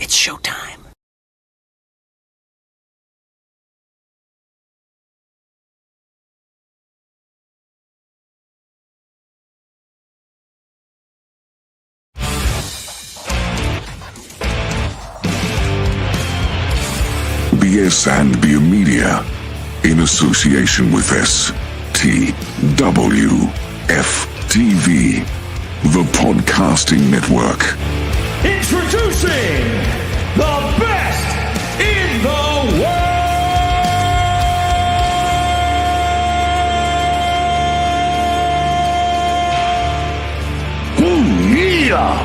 It's showtime. BS and Beer Media, in association with STWF-TV, the Podcasting Network. Introducing the best in the world! Yeah!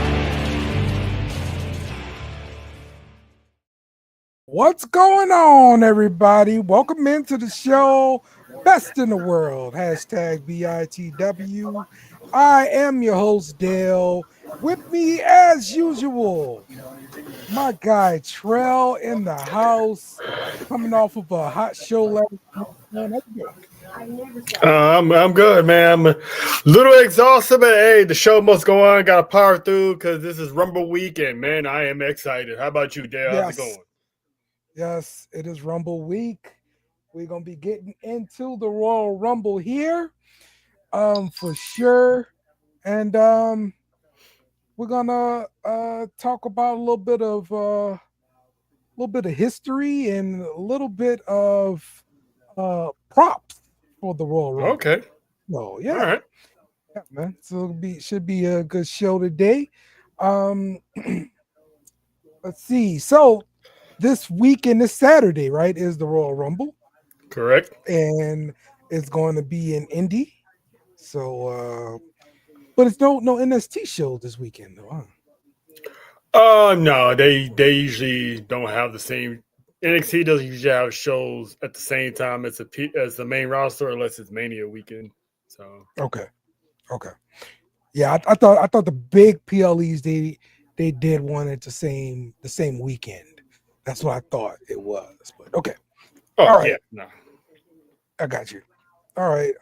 What's going on, everybody? Welcome into the show, Best in the World, hashtag BITW. I am your host, Dale. With me, as usual, my guy, Trell, in the house, coming off of a hot show last night. I'm good, man. I'm a little exhausted, but hey, the show must go on. Got to power through because this is Rumble weekend, man. I am excited. How about you, Dale? How's it going? Yes, it is Rumble week. We're going to be getting into the Royal Rumble here, for sure. And we're going to talk about a little bit of history and a little bit of props for the Royal Rumble. Okay. So, yeah. All right. Yeah, man. So should be a good show today. Let's see. So this weekend, this Saturday, right, is the Royal Rumble. Correct. And it's going to be in Indy. So but it's no NXT show this weekend though, huh? No, they usually don't have the same. NXT doesn't usually have shows at the same time as the main roster unless it's Mania weekend. So Okay. Yeah, I thought the big PLEs they did one at the same weekend. That's what I thought it was. But okay. all right. Yeah, no. I got you. All right.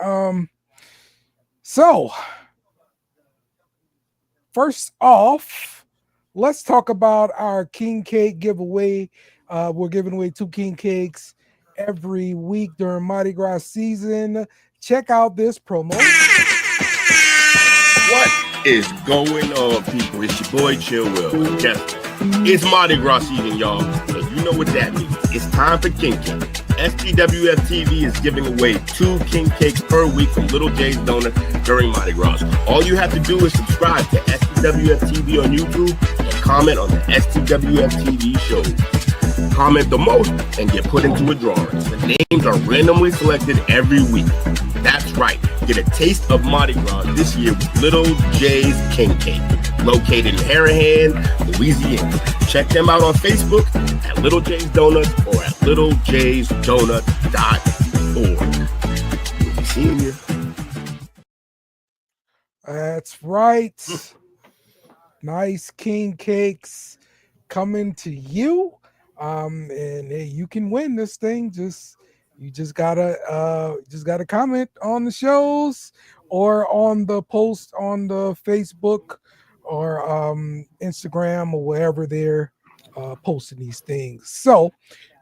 So first off, let's talk about our king cake giveaway. We're giving away 2 king cakes every week during Mardi Gras season. Check out this promo. What is going on, people? It's your boy Chill Will. Guess it's Mardi Gras season, y'all. And you know what that means. It's time for King Cake. STWF TV is giving away 2 king cakes per week from Little J's Donut during Mardi Gras. All you have to do is subscribe to STWF TV on YouTube and comment on the STWF TV shows. Comment the most and get put into a drawing. The names are randomly selected every week. That's right. Get a taste of Mardi Gras this year with Little J's King Cake, located in Harahan, Louisiana. Check them out on Facebook at Little J's Donuts or at littlejaysdonuts.org. We'll be seeing you. That's right. Nice king cakes coming to you. And hey, you can win this thing. You just gotta comment on the shows or on the post on the Facebook or Instagram or wherever they're posting these things. So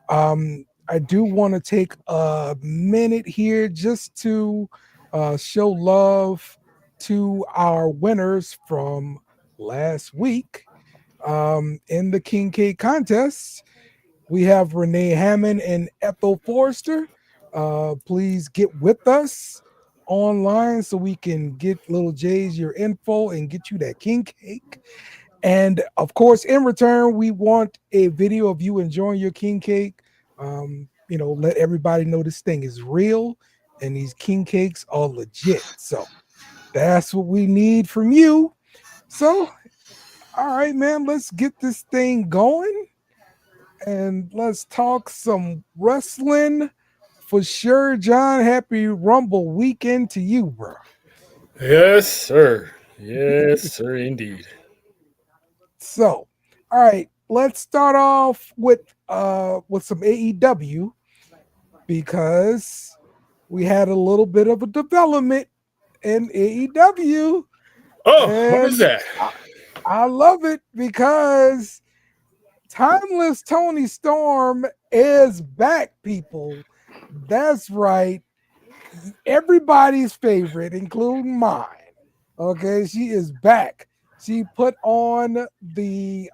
I do want to take a minute here just to show love to our winners from last week in the King Cake contest. We have Renee Hammond and Ethel Forrester. Please get with us online so we can get Little J's your info and get you that king cake. And of course, in return, we want a video of you enjoying your king cake. Let everybody know this thing is real and these king cakes are legit. So that's what we need from you. So, all right, man, let's get this thing going. And let's talk some wrestling for sure. John, happy Rumble weekend to you, bro. Yes, sir. Yes, sir, indeed. So, all right, let's start off with some AEW because we had a little bit of a development in AEW. Oh, what is that? I love it because Timeless Toni Storm is back, people. That's right. Everybody's favorite, including mine. Okay, she is back. She put on the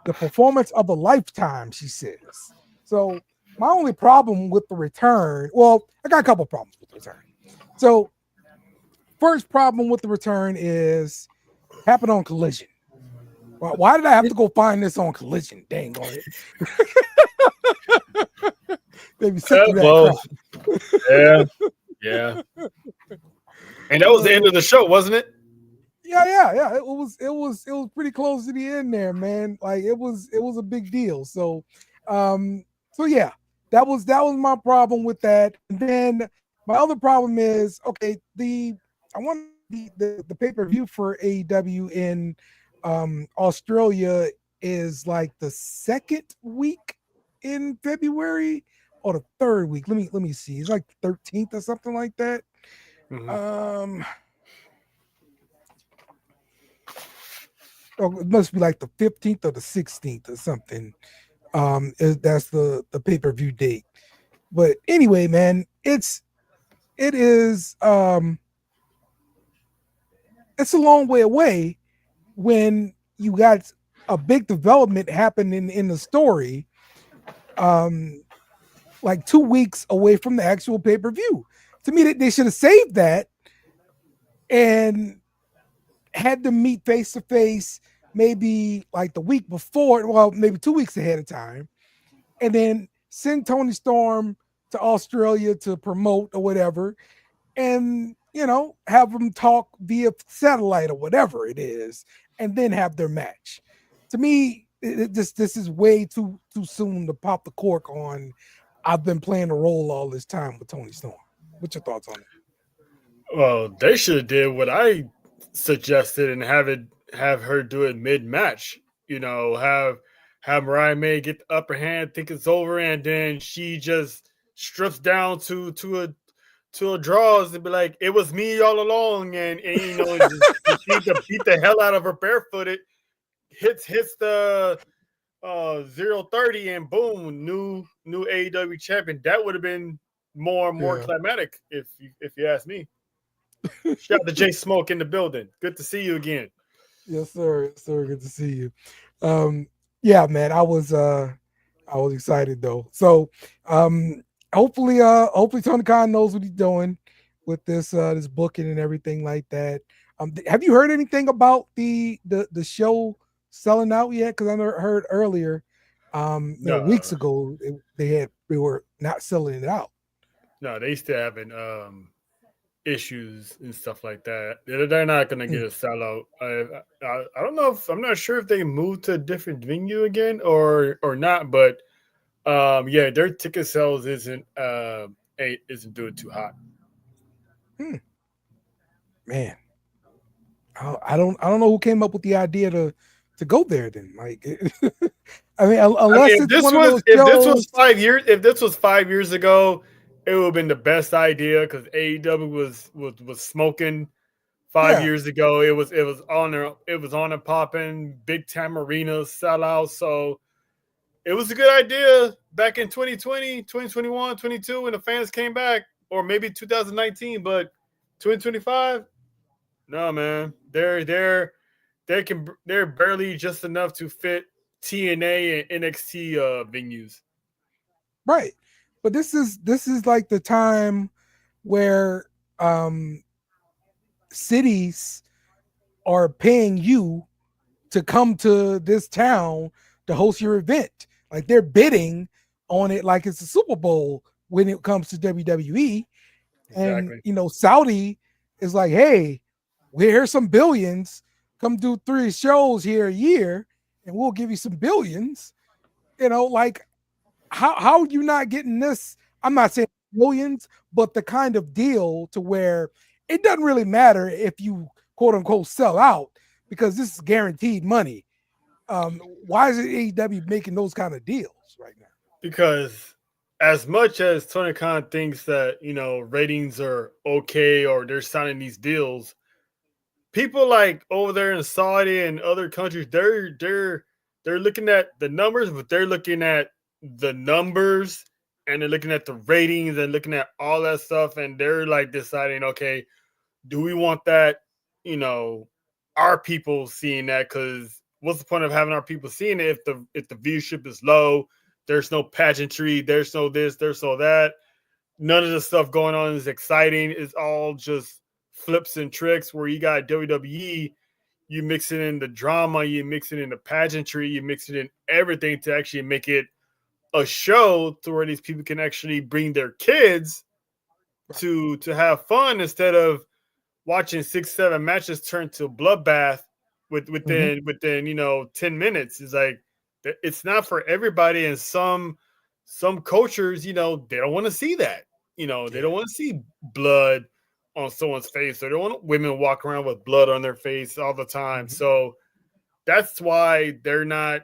performance of a lifetime, she says. So my only problem with the return, well, I got a couple problems with the return. So first problem with the return is happened on Collision. Why did I have to go find this on Collision? Dang on it. Maybe Well, yeah. And that was the end of the show, wasn't it? Yeah. It was pretty close to the end there, man. Like it was a big deal. So yeah, that was my problem with that. And then my other problem is okay, I want the pay-per-view for AEW in Australia is like the second week in February or the third week. Let me see. It's like 13th or something like that. Mm-hmm. It must be like the 15th or the 16th or something. That's the pay-per-view date. But anyway, man, it is it's a long way away when you got a big development happening in the story, like 2 weeks away from the actual pay-per-view. To me, they should have saved that and had them meet face to face maybe like the week before, well, maybe 2 weeks ahead of time, and then send Toni Storm to Australia to promote or whatever, and have them talk via satellite or whatever it is, and then have their match. To me, this is way too soon to pop the cork on. I've been playing a role all this time with Toni Storm. What's your thoughts on it? Well, they should have did what I suggested and have her do it mid-match. Have Mariah May get the upper hand, think it's over, and then she just strips down to a draws and be like, "It was me all along," and just beat the hell out of her barefooted, hits the 0-30, and boom, new AEW champion. That would have been more climatic if you ask me. Shout out to Jay Smoke in the building. Good to see you again. Yes, sir. Yes, sir. Good to see you. Yeah, man. I was excited though. So hopefully Tony Khan knows what he's doing with this booking and everything like that. Have you heard anything about the show selling out yet? Because I heard earlier, weeks ago they were not selling it out. No, they still having issues and stuff like that. They're not going to get a sellout. I don't know I'm not sure if they moved to a different venue again or not, but their ticket sales isn't doing too hot. Man, I don't know who came up with the idea to go there then. Like, I mean, unless if this was 5 years, if this was 5 years ago, it would have been the best idea because AEW was smoking 5 years ago. It was on and popping, big time arenas, sellouts. So it was a good idea back in 2020, 2021, 22 when the fans came back, or maybe 2019, but 2025, no, man. They're barely just enough to fit TNA and NXT venues. Right. But this is like the time where cities are paying you to come to this town to host your event. Like they're bidding on it like it's a Super Bowl when it comes to WWE. Exactly. And Saudi is like, hey, here's some billions. Come do 3 shows here a year, and we'll give you some billions. Like how are you not getting this? I'm not saying millions, but the kind of deal to where it doesn't really matter if you quote unquote sell out because this is guaranteed money. Why is it AEW making those kind of deals right now? Because as much as Tony Khan thinks that ratings are okay or they're signing these deals, people like over there in Saudi and other countries, they're they're looking at the numbers, but they're looking at the numbers and they're looking at the ratings and looking at all that stuff, and they're like deciding, okay, do we want that? You know, our people seeing that? Because what's the point of having our people seeing it if the viewership is low? There's no pageantry. There's no this. There's no that. None of the stuff going on is exciting. It's all just flips and tricks. Where you got WWE, you mix it in the drama, you mix it in the pageantry, you mix it in everything to actually make it a show to where these people can actually bring their kids to have fun instead of watching 6-7 matches turn to a bloodbath within 10 minutes. Is like it's not for everybody, and some cultures, they don't want to see that. They don't want to see blood on someone's face, or they don't want women walk around with blood on their face all the time. So that's why they're not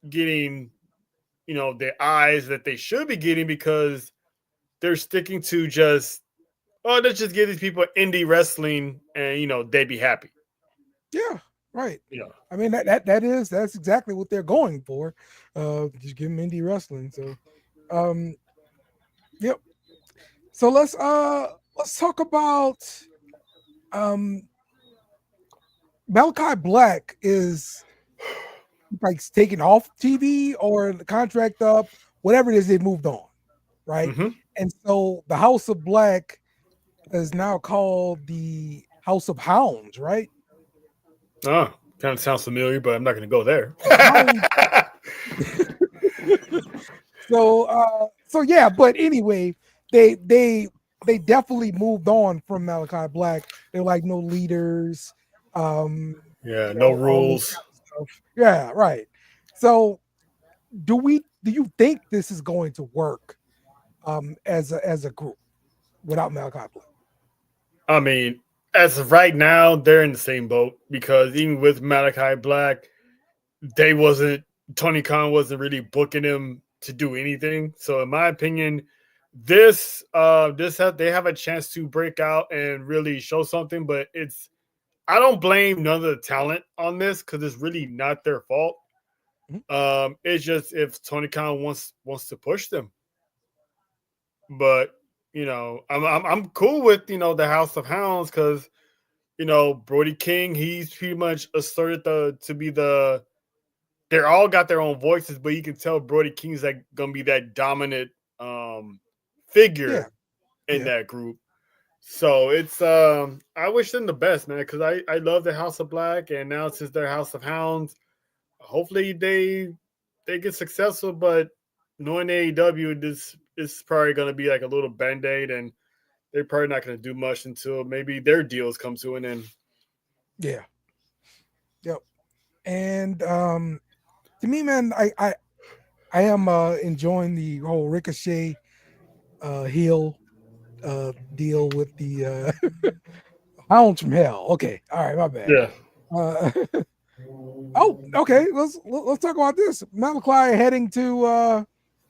getting the eyes that they should be getting, because they're sticking to just, let's just give these people indie wrestling and they'd be happy. Yeah, right. Yeah. I mean that's exactly what they're going for. Just give them indie wrestling. So yep. So let's talk about Malachi Black is like taken off TV or the contract up, whatever it is, they moved on, right? Mm-hmm. And so the House of Black is now called the House of Hounds, right? Oh, kind of sounds familiar, but I'm not going to go there. So yeah, but anyway, they definitely moved on from Malachi Black. They're like no leaders. No rules. Yeah, right. So do you think this is going to work as a group without Malachi Black? I mean, as of right now, they're in the same boat, because even with Malachi Black, Tony Khan wasn't really booking him to do anything. So in my opinion, they have a chance to break out and really show something, but I don't blame none of the talent on this, because it's really not their fault. Mm-hmm. It's just if Tony Khan wants to push them. But I'm cool with the House of Hounds, because Brody King, he's pretty much asserted to be they're all got their own voices, but you can tell Brody King's like gonna be that dominant figure in that group. So it's I wish them the best, man, because I love the House of Black, and now since they're House of Hounds, hopefully they get successful. But knowing AEW, this is probably going to be like a little band-aid, and they're probably not going to do much until maybe their deals come to an end. Yeah. Yep. And to me, man, I am enjoying the whole Ricochet heel deal with the Hounds from Hell. Okay, all right, my bad. Yeah. Oh, okay. Let's talk about this. Malachi heading to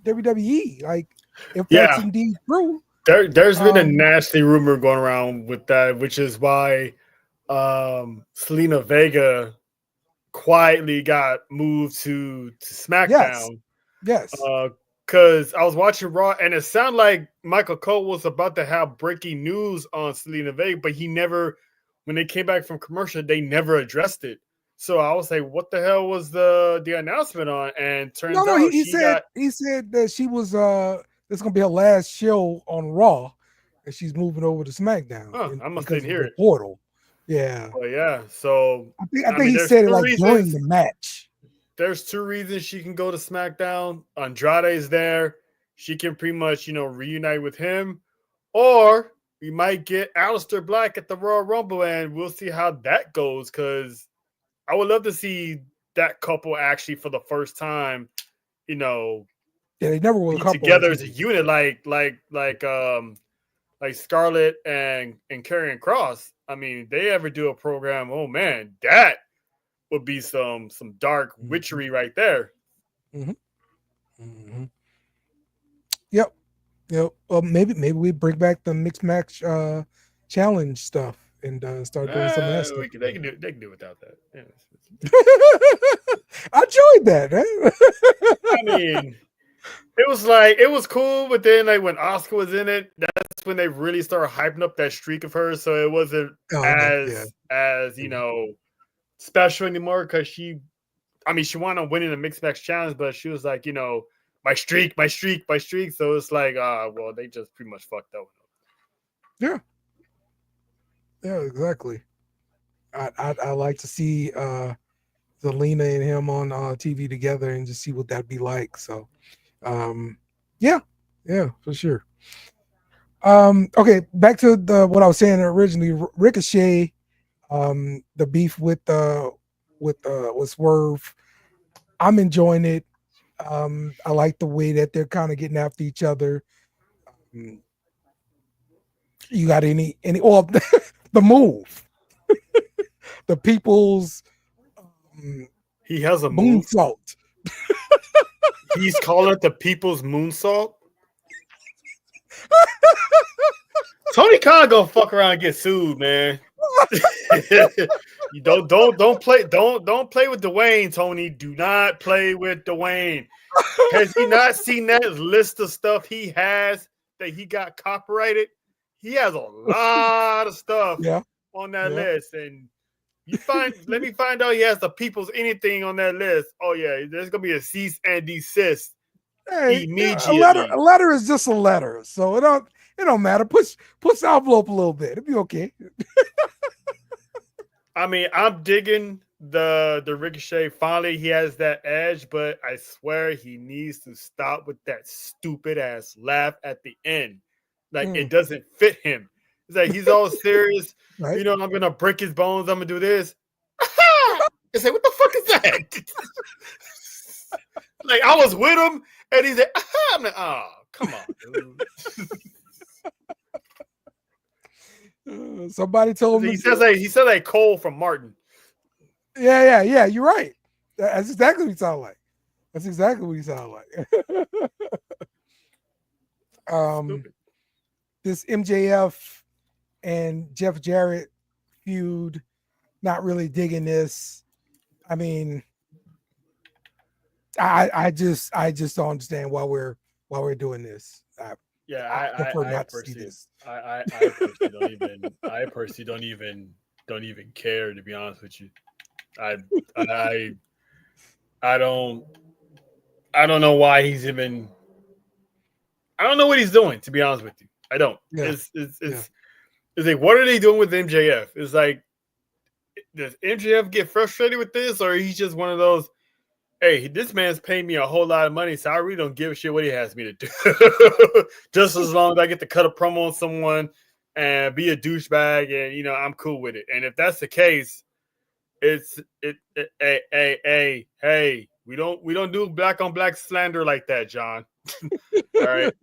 WWE. Like, if that's indeed true, there's been a nasty rumor going around with that, which is why Selena Vega quietly got moved to SmackDown. Yes. Because I was watching Raw, and it sounded like Michael Cole was about to have breaking news on Selena Vega, but he never, when they came back from commercial, they never addressed it. So I was like, what the hell was the announcement on? And turns out he said that she was this is gonna be her last show on Raw, and she's moving over to SmackDown. I must didn't hear it. Portal. Yeah. Well, yeah. So I think he said it like during the match. There's two reasons she can go to SmackDown. Andrade is there. She can pretty much, reunite with him. Or we might get Aleister Black at the Royal Rumble, and we'll see how that goes, because I would love to see that couple actually for the first time, Yeah, they never were a couple together as a unit, like Scarlett and Karrion Kross. I mean, they ever do a program, oh man, that would be some dark witchery right there. Mm-hmm. Mm-hmm. Yep. Well, maybe we bring back the mixed match challenge stuff and start doing some of that stuff. They can do without that. Yeah. I enjoyed that. I mean, it was cool, but then like when Oscar was in it, that's when they really started hyping up that streak of hers. So it wasn't as special anymore because she wound up winning the mixed match challenge, but she was like, my streak. So it's like, well, they just pretty much fucked up. Yeah, exactly. I like to see Zelina and him on TV together and just see what that'd be like. So, yeah, for sure. Okay, back to what I was saying originally. Ricochet, the beef with Swerve. I'm enjoying it. I like the way that they're kind of getting after each other. You got any the move, the people's he has a move. Moonsault. He's calling it the people's moonsault. Tony Khan gonna fuck around and get sued, man. You don't play with Dwayne, Tony. Do not play with Dwayne. Has he not seen that list of stuff he has that he got copyrighted? He has a lot of stuff on that list, and let me find out he has the people's anything on that list. Oh yeah, there's gonna be a cease and desist immediately. A letter is just a letter, so it don't matter. Push the envelope a little bit. It'll be okay. I mean, I'm digging the Ricochet. Finally, he has that edge, but I swear he needs to stop with that stupid ass laugh at the end. Like it doesn't fit him. It's like he's all serious. Right. I'm gonna break his bones. I'm gonna do this. It's like, what the fuck is that? Like I was with him, and he's like, I'm like, oh, come on. Somebody told me he says like Cole from Martin. Yeah. You're right. That's exactly what he sound like. This MJF and Jeff Jarrett feud, not really digging this. I mean, I just don't understand why we're doing this. I prefer not to see this. I personally don't even care, to be honest with you. I don't know why he's even. I don't know what he's doing, to be honest with you. I don't. Yeah. It's like, what are they doing with MJF? It's like, does MJF get frustrated with this, or he's just one of those? Hey, this man's paying me a whole lot of money, so I really don't give a shit what he has me to do. Just as long as I get to cut a promo on someone and be a douchebag, and I'm cool with it. And if that's the case, hey, we don't do black on black slander like that, John. All right.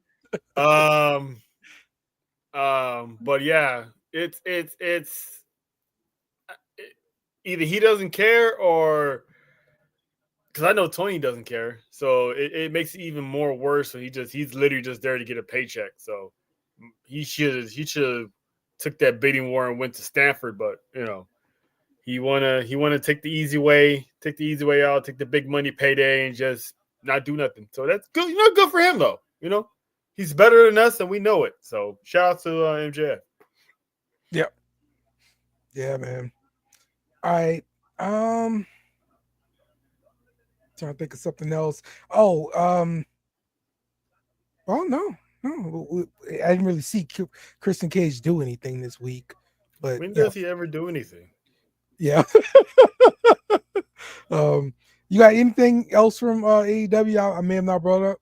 But yeah, it's either he doesn't care or. Because I know Tony doesn't care, so it makes it even more worse. So he's literally just there to get a paycheck. So he should have took that bidding war and went to Stanford, but he wanna take the easy way out, take the big money payday, and just not do nothing. So that's good. Good for him though. He's better than us, and we know it. So shout out to MJF. Yep. Yeah, man. All right. Trying to think of something else. Oh, no. I didn't really see Christian Cage do anything this week. But when does he ever do anything? Yeah. You got anything else from AEW I may have not brought up?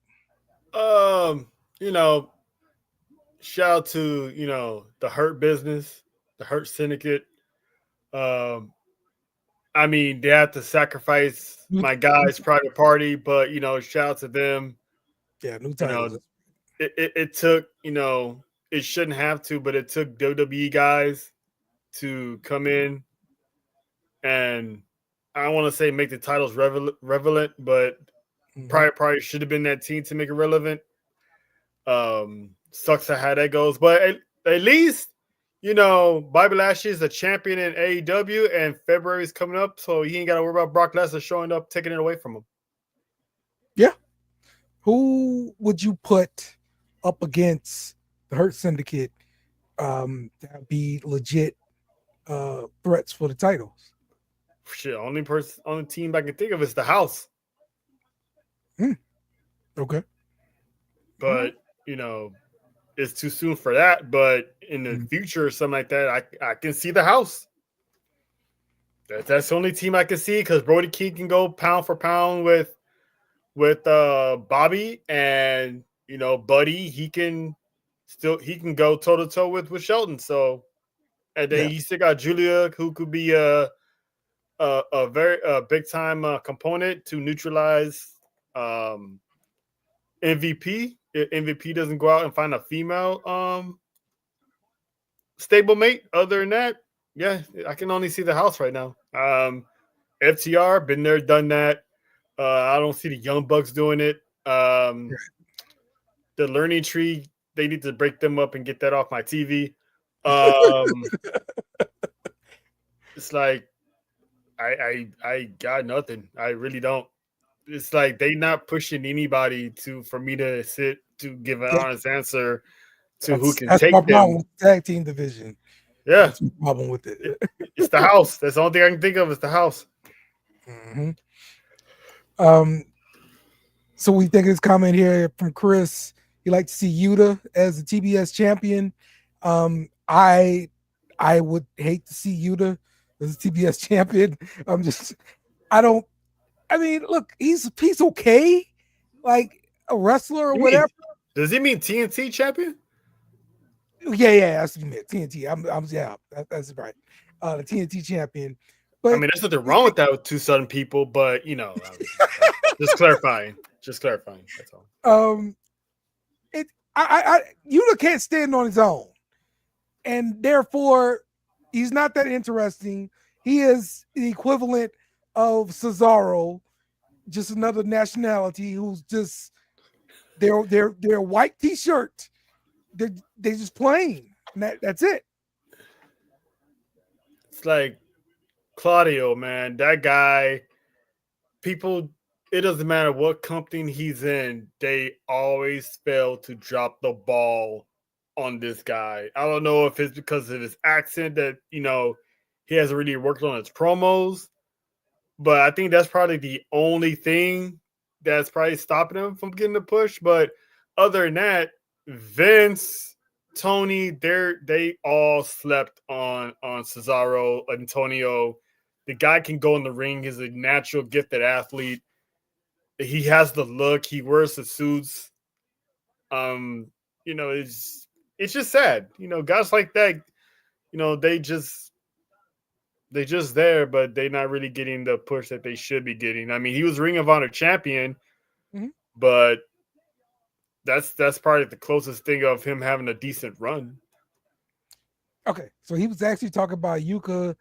Shout out to the Hurt Business, the Hurt Syndicate. I mean, they had to sacrifice my guys' private party, but shout out to them. Yeah, new titles. It took it shouldn't have to, but it took WWE guys to come in, and I don't want to say make the titles relevant, but private party should have been that team to make it relevant. Sucks at how that goes, but at least Bobby Lashley is the champion in AEW, and February is coming up, so he ain't got to worry about Brock Lesnar showing up, taking it away from him. Yeah. Who would you put up against the Hurt Syndicate? That'd be legit threats for the titles. Shit, only team I can think of is the House. Okay. But it's too soon for that. But in the future or something like that, I can see the House. That's the only team I can see, because Brody King can go pound for pound with Bobby, and Buddy, he can go toe to toe with Shelton. So, and then you still got Julia, who could be a very big time component to neutralize MVP. If MVP doesn't go out and find a female stablemate. Other than that, yeah, I can only see the House right now. FTR, been there, done that. I don't see the Young Bucks doing it. The Learning Tree, they need to break them up and get that off my TV. It's like I got nothing. I really don't. It's like they not pushing anybody for me to sit to give an honest answer to who can take my them. problem with the tag team division. Yeah, that's my problem with it. It's the House. That's the only thing I can think of is the House. Mm-hmm. So we think this comment here from Chris. He like to see Yuta as the TBS champion. I would hate to see Yuta as a TBS champion. I mean, look, he's okay, like a wrestler or whatever. Does he mean TNT champion? Yeah, that's what he meant. TNT. That's right. The TNT champion. But I mean, there's nothing wrong with that with two Southern people, but just clarifying. Just clarifying. That's all. Yuta can't stand on his own, and therefore he's not that interesting. He is the equivalent of Cesaro, just another nationality who's just their white t-shirt. They're just plain. That's it. It's like Claudio, man. That guy, people, it doesn't matter what company he's in, they always fail to drop the ball on this guy. I don't know if it's because of his accent that, he hasn't really worked on his promos, but I think that's probably the only thing that's probably stopping him from getting the push. But other than that, Vince, Tony, they all slept on Cesaro, Antonio. The guy can go in the ring. He's a natural gifted athlete. He has the look. He wears the suits. It's just sad. Guys like that, they just there, but they're not really getting the push that they should be getting. I mean, he was Ring of Honor champion, but that's probably the closest thing of him having a decent run. Okay, so he was actually talking about Yuka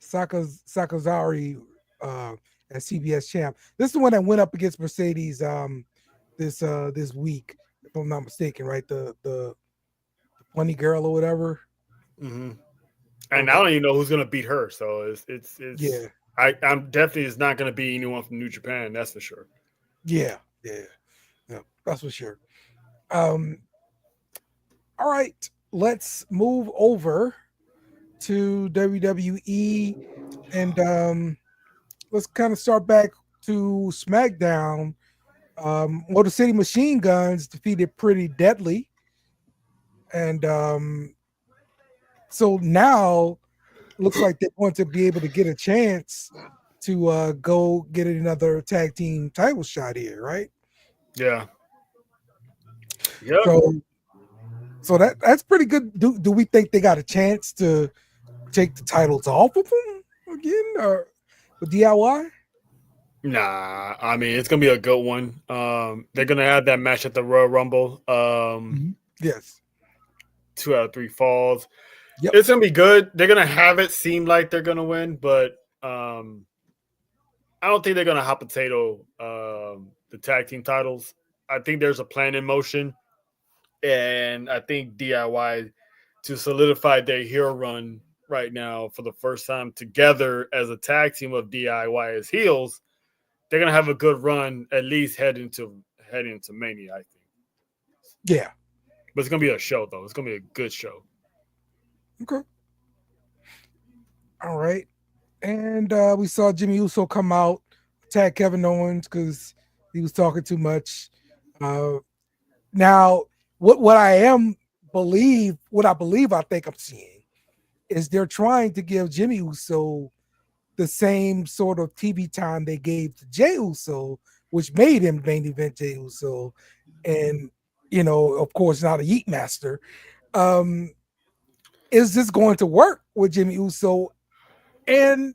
Sakazari as CBS champ. This is the one that went up against Mercedes this week, if I'm not mistaken, right? The funny girl or whatever. Mm-hmm. And I don't even know who's gonna beat her. So it's yeah. I'm definitely is not gonna be anyone from New Japan. That's for sure. Yeah, that's for sure. All right, let's move over to WWE and let's kind of start back to SmackDown. Motor City Machine Guns defeated Pretty Deadly, and so now looks like they want to be able to get a chance to go get another tag team title shot here, right? Yeah. Yeah. So that's pretty good. Do we think they got a chance to take the titles off of them again, or with DIY? Nah, I mean it's gonna be a good one. They're gonna have that match at the Royal Rumble. Yes. 2 out of 3 falls. Yep. It's gonna be good. They're gonna have it seem like they're gonna win, but I don't think they're gonna hot potato the tag team titles. I think there's a plan in motion, and I think DIY to solidify their heel run right now for the first time together as a tag team of DIY as heels. They're gonna have a good run, at least heading into Mania, I think. Yeah. But it's gonna be a show though. It's gonna be a good show. Okay. All right. And we saw Jimmy Uso come out, attack Kevin Owens because he was talking too much. Now, what I think I'm seeing is they're trying to give Jimmy Uso the same sort of TV time they gave to Jey Uso, which made him main event Jey Uso, and of course, not a Yeet Master. Is this going to work with Jimmy Uso? And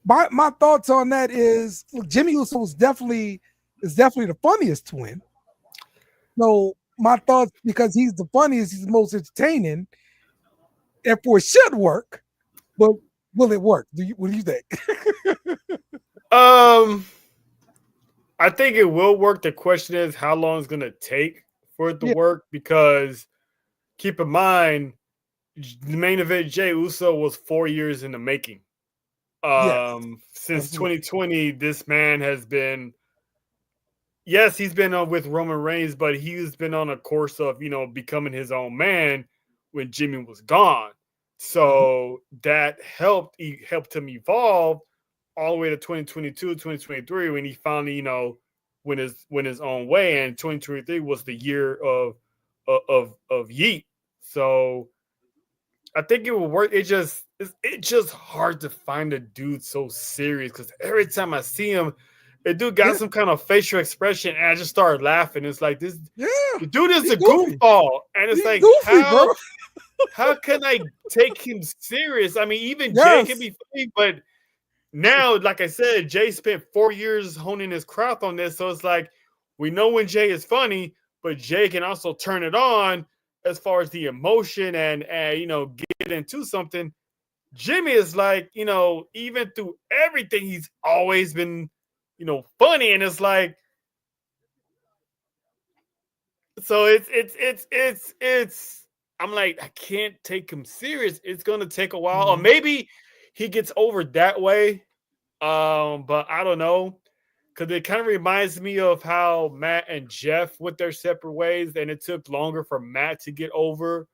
my thoughts on that is, look, Jimmy Uso is definitely the funniest twin. So my thoughts, because he's the funniest, he's the most entertaining, therefore it should work. But will it work? What do you think? I think it will work. The question is how long it's going to take for it to work, because keep in mind, the main event Jey Uso was 4 years in the making. Since 2020, this man has been, yes, he's been with Roman Reigns, but he's been on a course of, becoming his own man when Jimmy was gone. So that helped him evolve all the way to 2022, 2023, when he finally, went his own way. And 2023 was the year of Yeet. So I think it will work. It's just hard to find a dude so serious, because every time I see him, the dude got some kind of facial expression, and I just started laughing. It's like the dude is a goofball, and it's like, goofy, how can I take him serious? I mean, even Jay can be funny, but now, like I said, Jay spent 4 years honing his craft on this, so it's like we know when Jay is funny, but Jay can also turn it on as far as the emotion and get into something. Jimmy is like, even through everything, he's always been, funny, and it's like, so it's. I'm like, I can't take him serious. It's gonna take a while, or maybe he gets over that way. But I don't know, because it kind of reminds me of how Matt and Jeff went their separate ways, and it took longer for Matt to get over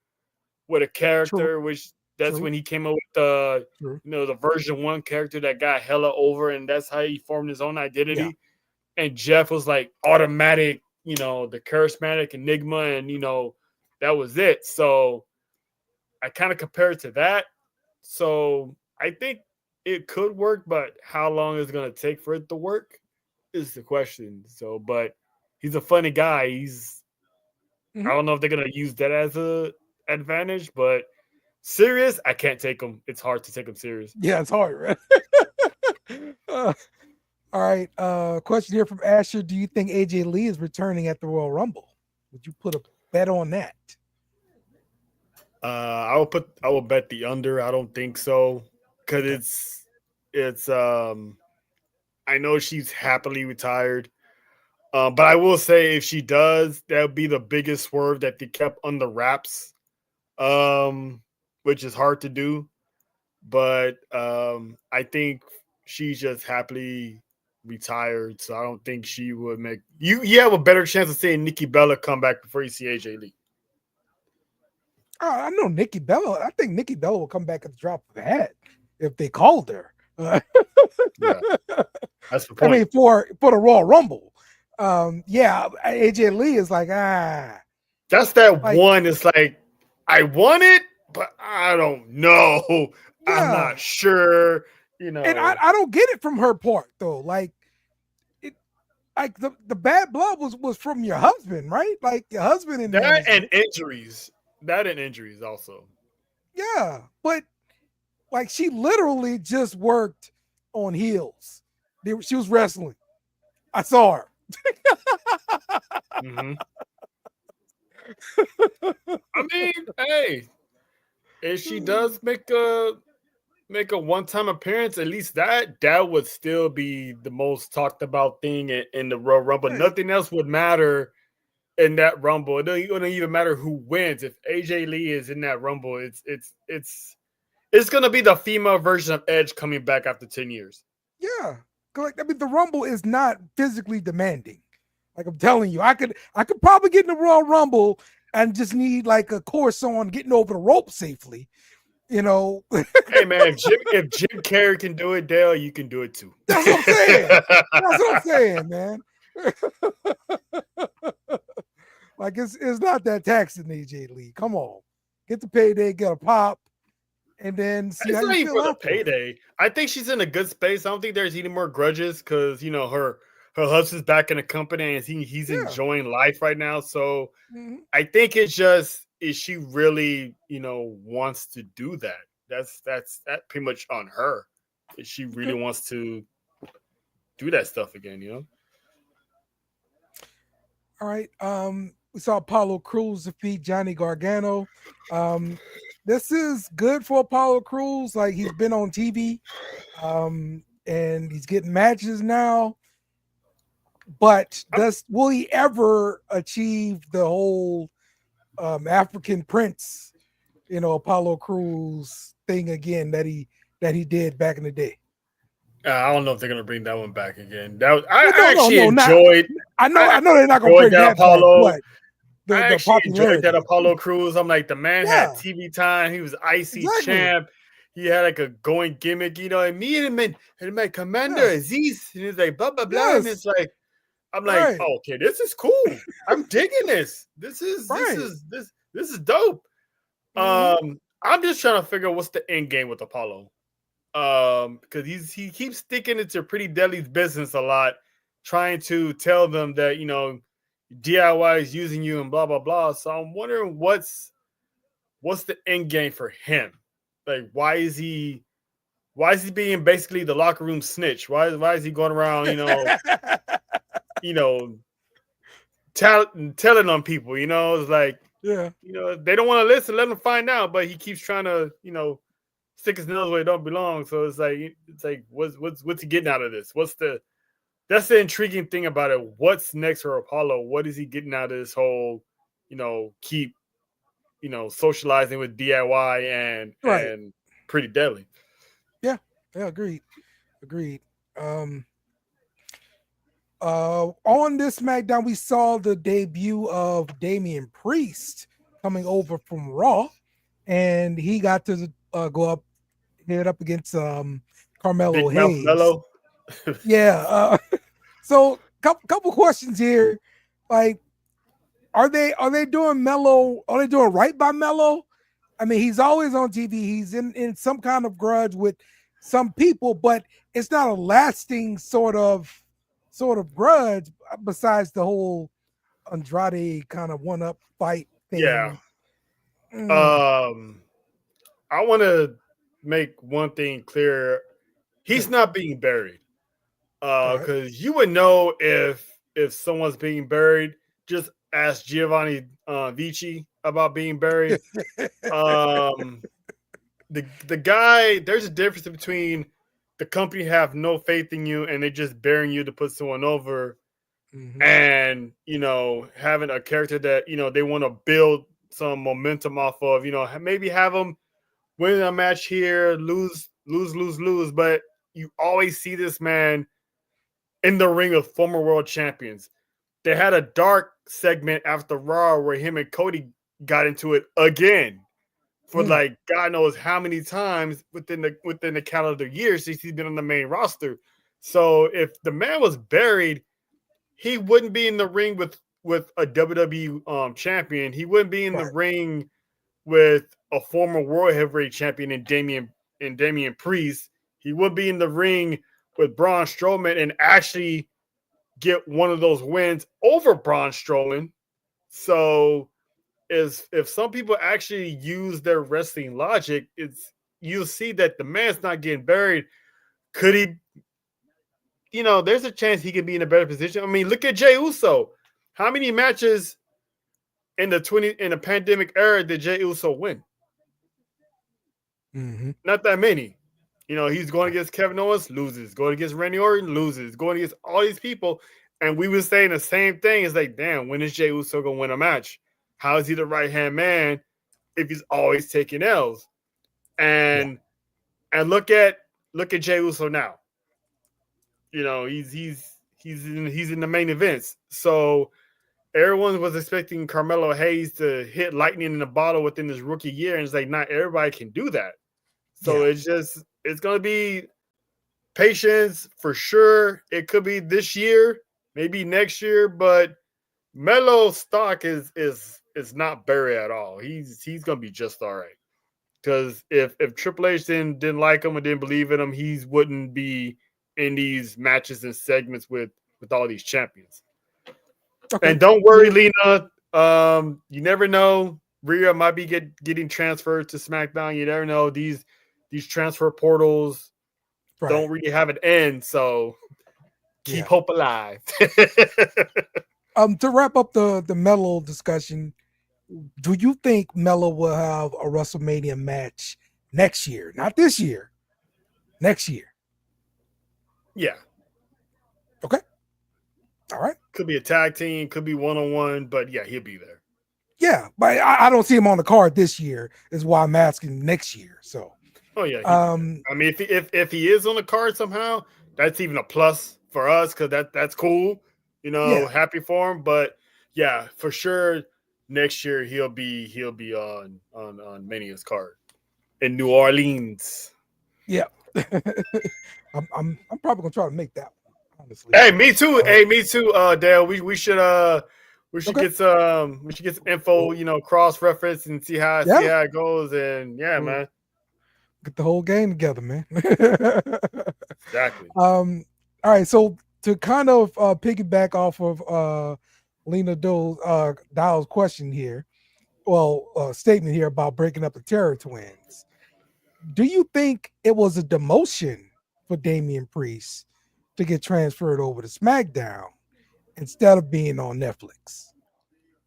with a character, which that's when he came up with the the version 1 character that got hella over, and that's how he formed his own identity. Yeah. And Jeff was like automatic, the charismatic enigma, and that was it. So I kind of compare it to that. So I think it could work, but how long is it going to take for it to work is the question. So, but he's a funny guy. I don't know if they're going to use that as a advantage, but serious, I can't take him. It's hard to take him serious. Yeah, it's hard, right? All right. Question here from Asher. Do you think AJ Lee is returning at the Royal Rumble? Would you put a bet on that? I will bet the under. I don't think so, because it's I know she's happily retired, but I will say if she does, that would be the biggest swerve that they kept under wraps, which is hard to do. But I think she's just happily retired, so I don't think she would make you have a better chance of seeing Nikki Bella come back before you see AJ Lee. I know Nikki Bella. I think Nikki Bella will come back at the drop of a hat if they called her. Yeah, that's the point. I mean, for the Royal Rumble. AJ Lee is like, that's that one. It's like, I want it, but I don't know. Yeah. I'm not sure. And I don't get it from her part though. Like, the bad blood was from your husband, right? Like your husband and injuries. That and injuries also. Yeah, but like she literally just worked on heels. She was wrestling. I saw her. I mean, hey, if she does make a one-time appearance, at least that would still be the most talked about thing in the Royal Rumble. Nothing else would matter in that Rumble. It don't even matter who wins. If AJ Lee is in that Rumble, it's gonna be the female version of Edge coming back after 10 years. Yeah. Like, I mean, the Rumble is not physically demanding. Like I'm telling you, I could probably get in the Royal Rumble and just need like a course on getting over the rope safely. You know. Hey man, if Jim Carrey can do it, Dale, you can do it too. That's what I'm saying. That's what I'm saying, man. Like it's not that taxing, AJ Lee. Come on, get the payday, get a pop, and then see It's how not you even feel for the after. payday. I think she's in a good space. I don't think there's any more grudges because her husband's back in the company and he's enjoying life right now. So I think it's just is she really wants to do that? That's pretty much on her. If she really wants to do that stuff again, All right. We saw Apollo Crews defeat Johnny Gargano. This is good for Apollo Crews. Like he's been on TV, and he's getting matches now. But will he ever achieve the whole African Prince, Apollo Crews thing again that he did back in the day? I don't know if they're gonna bring that one back again. I know they're not gonna bring that Apollo. back, but I actually enjoyed that Apollo Crews. I'm like, the man had TV time. He was IC champ. He had like a going gimmick, and me and my commander Aziz, and he's like blah blah blah, and it's like, I'm like, oh, okay, this is cool. I'm digging this. This is dope. I'm just trying to figure out what's the end game with Apollo. Because he keeps sticking into Pretty Deadly's business a lot, trying to tell them that DIY is using you and blah blah blah. So I'm wondering what's the end game for him? Like, why is he being basically the locker room snitch? Why is he going around telling on people? It's like they don't want to listen, let them find out, but he keeps trying to stick his nose where it don't belong. So it's like what's he getting out of this? That's the intriguing thing about it. What's next for Apollo? What is he getting out of this whole, keep, socializing with DIY and Pretty Deadly? Yeah, agreed. On this SmackDown, we saw the debut of Damian Priest coming over from Raw, and he got to go head up against Carmelo Hayes. Yeah. So couple questions here. Like, are they doing Melo? Are they doing right by Melo? I mean, he's always on TV. He's in some kind of grudge with some people, but it's not a lasting sort of grudge besides the whole Andrade kind of one-up fight thing. Yeah. I want to make one thing clear. He's not being buried. Because you would know if someone's being buried. Just ask Giovanni Vici about being buried. The guy, there's a difference between the company have no faith in you and they're just burying you to put someone over, and having a character that they want to build some momentum off of. Maybe have them win a match here, lose, but you always see this man in the ring with former world champions. They had a dark segment after Raw where him and Cody got into it again for like God knows how many times within the calendar year since he's been on the main roster. So if the man was buried, he wouldn't be in the ring with a WWE champion. He wouldn't be in the ring with a former world heavyweight champion in Damian Priest. He would be in the ring with Braun Strowman and actually get one of those wins over Braun Strowman. So if some people actually use their wrestling logic, you'll see that the man's not getting buried. Could he, there's a chance he could be in a better position. I mean, look at Jey Uso. How many matches in the pandemic era did Jey Uso win? Not that many. He's going against Kevin Owens, loses. Going against Randy Orton, loses. Going against all these people, And we were saying the same thing. It's like, damn, when is Jey Uso gonna win a match? How is he the right hand man if he's always taking L's? And look at Jey Uso now. You know, he's in the main events. So everyone was expecting Carmelo Hayes to hit lightning in a bottle within his rookie year, and it's like not everybody can do that. So it's gonna be patience for sure. It could be this year, maybe next year, but Melo's stock is not buried at all. He's gonna be just all right. Because if Triple H didn't like him and didn't believe in him, he wouldn't be in these matches and segments with all these champions. Okay. And don't worry, Lena. You never know. Rhea might be getting transferred to SmackDown. You never know. These transfer portals don't really have an end, so keep hope alive. To wrap up the Melo discussion, do you think Melo will have a WrestleMania match next year? Not this year. Next year. Yeah. Okay. All right. Could be a tag team, could be one-on-one, but yeah, he'll be there. Yeah, but I don't see him on the card this year, is why I'm asking next year. So yeah. I mean, if he is on the card somehow, that's even a plus for us because that's cool. You know, happy for him. But yeah, for sure, next year he'll be on Mania's card in New Orleans. Yeah. I'm probably gonna try to make that one, honestly. Hey, me too. Me too, Dale. We should get some info, you know, cross reference and see how it goes. And man. Get the whole game together, man. Exactly. All right, so to kind of piggyback off of Lena Dow's question here, statement here about breaking up the Terror Twins. Do you think it was a demotion for Damian Priest to get transferred over to SmackDown instead of being on Netflix?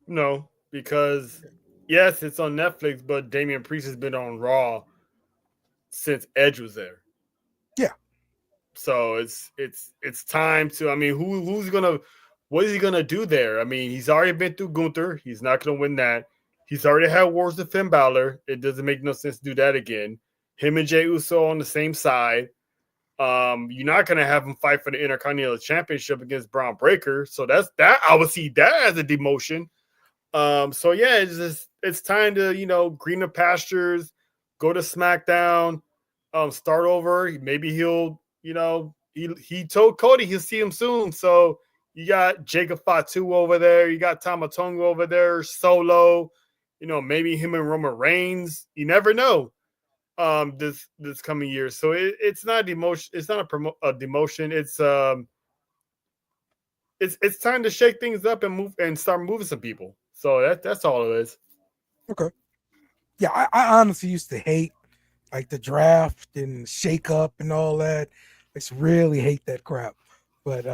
No, because yes, it's on Netflix, but Damian Priest has been on Raw since Edge was there. Yeah. So it's time to. I mean, what is he gonna do there? I mean, he's already been through Gunther. He's not gonna win that. He's already had wars with Finn Balor. It doesn't make no sense to do that again. Him and Jey Uso on the same side. You're not gonna have him fight for the Intercontinental Championship against Braun Breaker. So that's that. I would see that as a demotion. So yeah, it's time to, you know, green the pastures, go to SmackDown, start over. Maybe he'll, you know, he told Cody he'll see him soon. So you got Jacob Fatu over there, you got Tama Tonga over there, Solo, you know, maybe him and Roman Reigns. You never know. This coming year. So it's not a demotion. It's not a demotion. It's time to shake things up and move and start moving some people. So that's all it is. Okay. Yeah, I honestly used to hate like the draft and shake up and all that. I just really hate that crap. But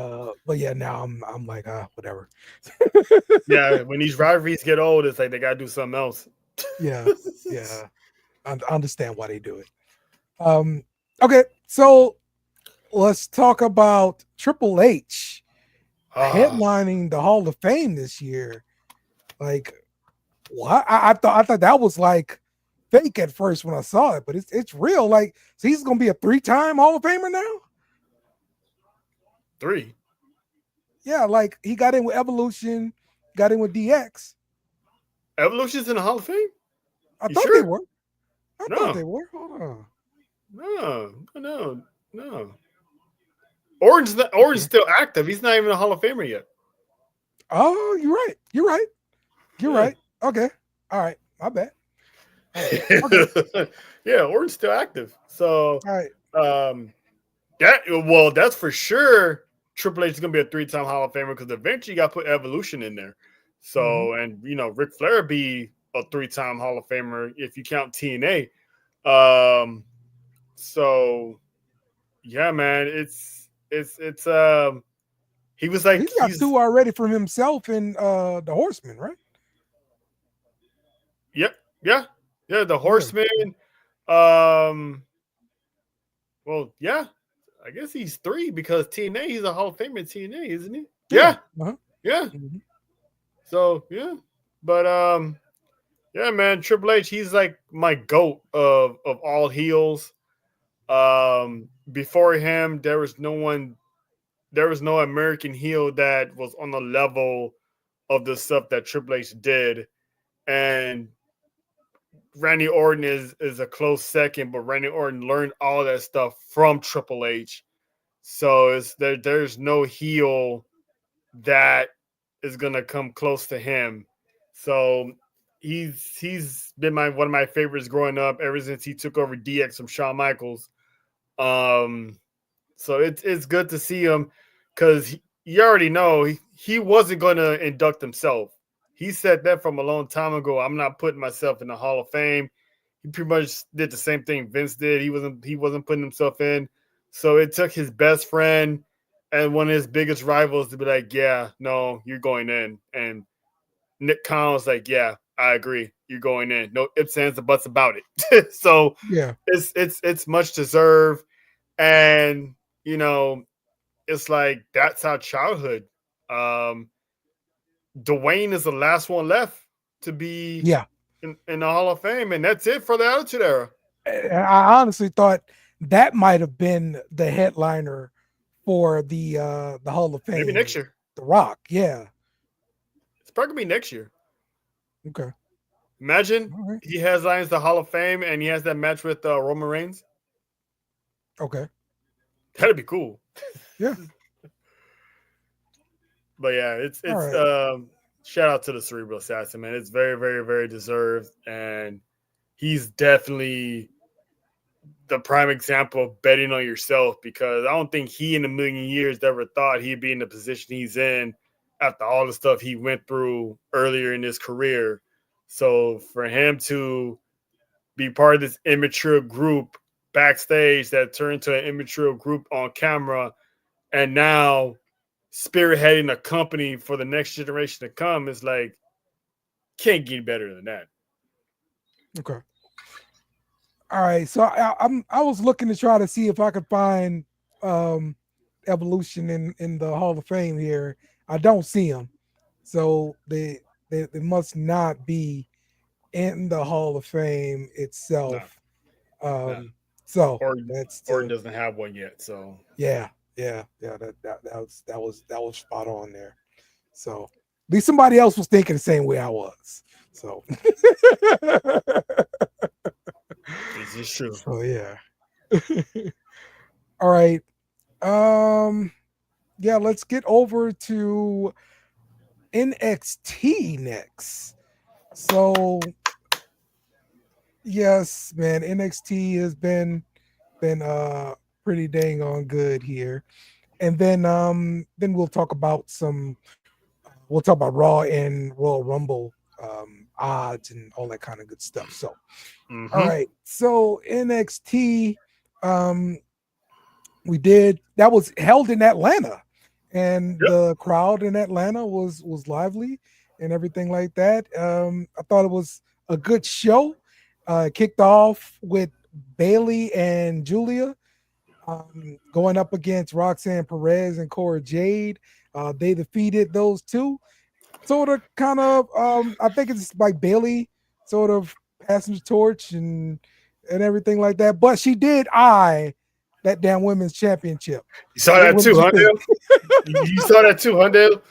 yeah, now I'm like, whatever. Yeah, when these rivalries get old, it's like they gotta do something else. Yeah. I understand why they do it. Okay, so let's talk about Triple H headlining the Hall of Fame this year. Like, what? I thought that was like fake at first when I saw it, but it's real. Like, so he's gonna be a 3-time Hall of Famer now. 3. Yeah, like he got in with Evolution, got in with DX. Evolution's in the Hall of Fame? I thought they were. I No. thought they were. Hold on. No. Orton's still active. He's not even a Hall of Famer yet. Oh, you're right. Okay. All right. My bad. Okay. Yeah, Orton's still active. So all right. That's for sure. Triple H is gonna be a 3-time Hall of Famer because eventually you got to put Evolution in there. So and you know, Ric Flair be a 3-time Hall of Famer if you count TNA. So yeah, man, it's he was like he's got 2 already from himself and the Horseman, right? Yep. Yeah, the Horseman. Well, yeah, I guess he's 3 because TNA, he's a Hall of Famer in TNA, isn't he? Yeah. Uh-huh. Yeah. Mhm. So yeah. But yeah, man, Triple H, he's like my GOAT of all heels. Before him, there was no American heel that was on the level of the stuff that Triple H did. And Randy Orton is a close second, but Randy Orton learned all that stuff from Triple H. So there's no heel that is gonna come close to him. So he's been one of my favorites growing up ever since he took over DX from Shawn Michaels. So it's good to see him because you already know he wasn't going to induct himself. He said that from a long time ago. I'm not putting myself in the Hall of Fame. He pretty much did the same thing Vince did. He wasn't putting himself in. So it took his best friend and one of his biggest rivals to be like, yeah, no, you're going in. And Nick Khan was like, yeah, I agree. You're going in. No ifs, ands, or buts about it. So Yeah. it's much deserved. And it's like that's our childhood. Dwayne is the last one left to be Yeah. in the Hall of Fame, and that's it for the Attitude Era. I honestly thought that might have been the headliner for the Hall of Fame. Maybe next year. The Rock. Yeah. It's probably gonna be next year. Okay. Imagine All right. he headlines the Hall of Fame and he has that match with Roman Reigns. Okay. That'd be cool. Yeah. But yeah, it's All right. shout out to the Cerebral Assassin, man. It's very, very, very deserved, and he's definitely the prime example of betting on yourself, because I don't think he in a million years ever thought he'd be in the position he's in after all the stuff he went through earlier in his career. So for him to be part of this immature group backstage that turned to an immature group on camera, and now spearheading a company for the next generation to come, is like, can't get better than that. Okay. All right. So I was looking to try to see if I could find Evolution in the Hall of Fame here. I don't see them. So they must not be in the Hall of Fame itself. No. So Or that's or doesn't have one yet. So yeah. That was spot on there. So at least somebody else was thinking the same way I was. So this is true. so yeah. All right. Yeah, let's get over to NXT next. So yes, man, NXT has been pretty dang on good here. And then we'll talk about Raw and Royal Rumble odds and all that kind of good stuff. So all right. So NXT that was held in Atlanta, and the crowd in Atlanta was lively and everything like that. I thought it was a good show. Kicked off with Bailey and Julia going up against Roxanne Perez and Cora Jade. They defeated those two. Sort of kind of I think it's like Bailey sort of passing the torch and everything like that. But she did eye that damn women's championship. You saw that too, huh, Dale? You saw that too, huh, Dale?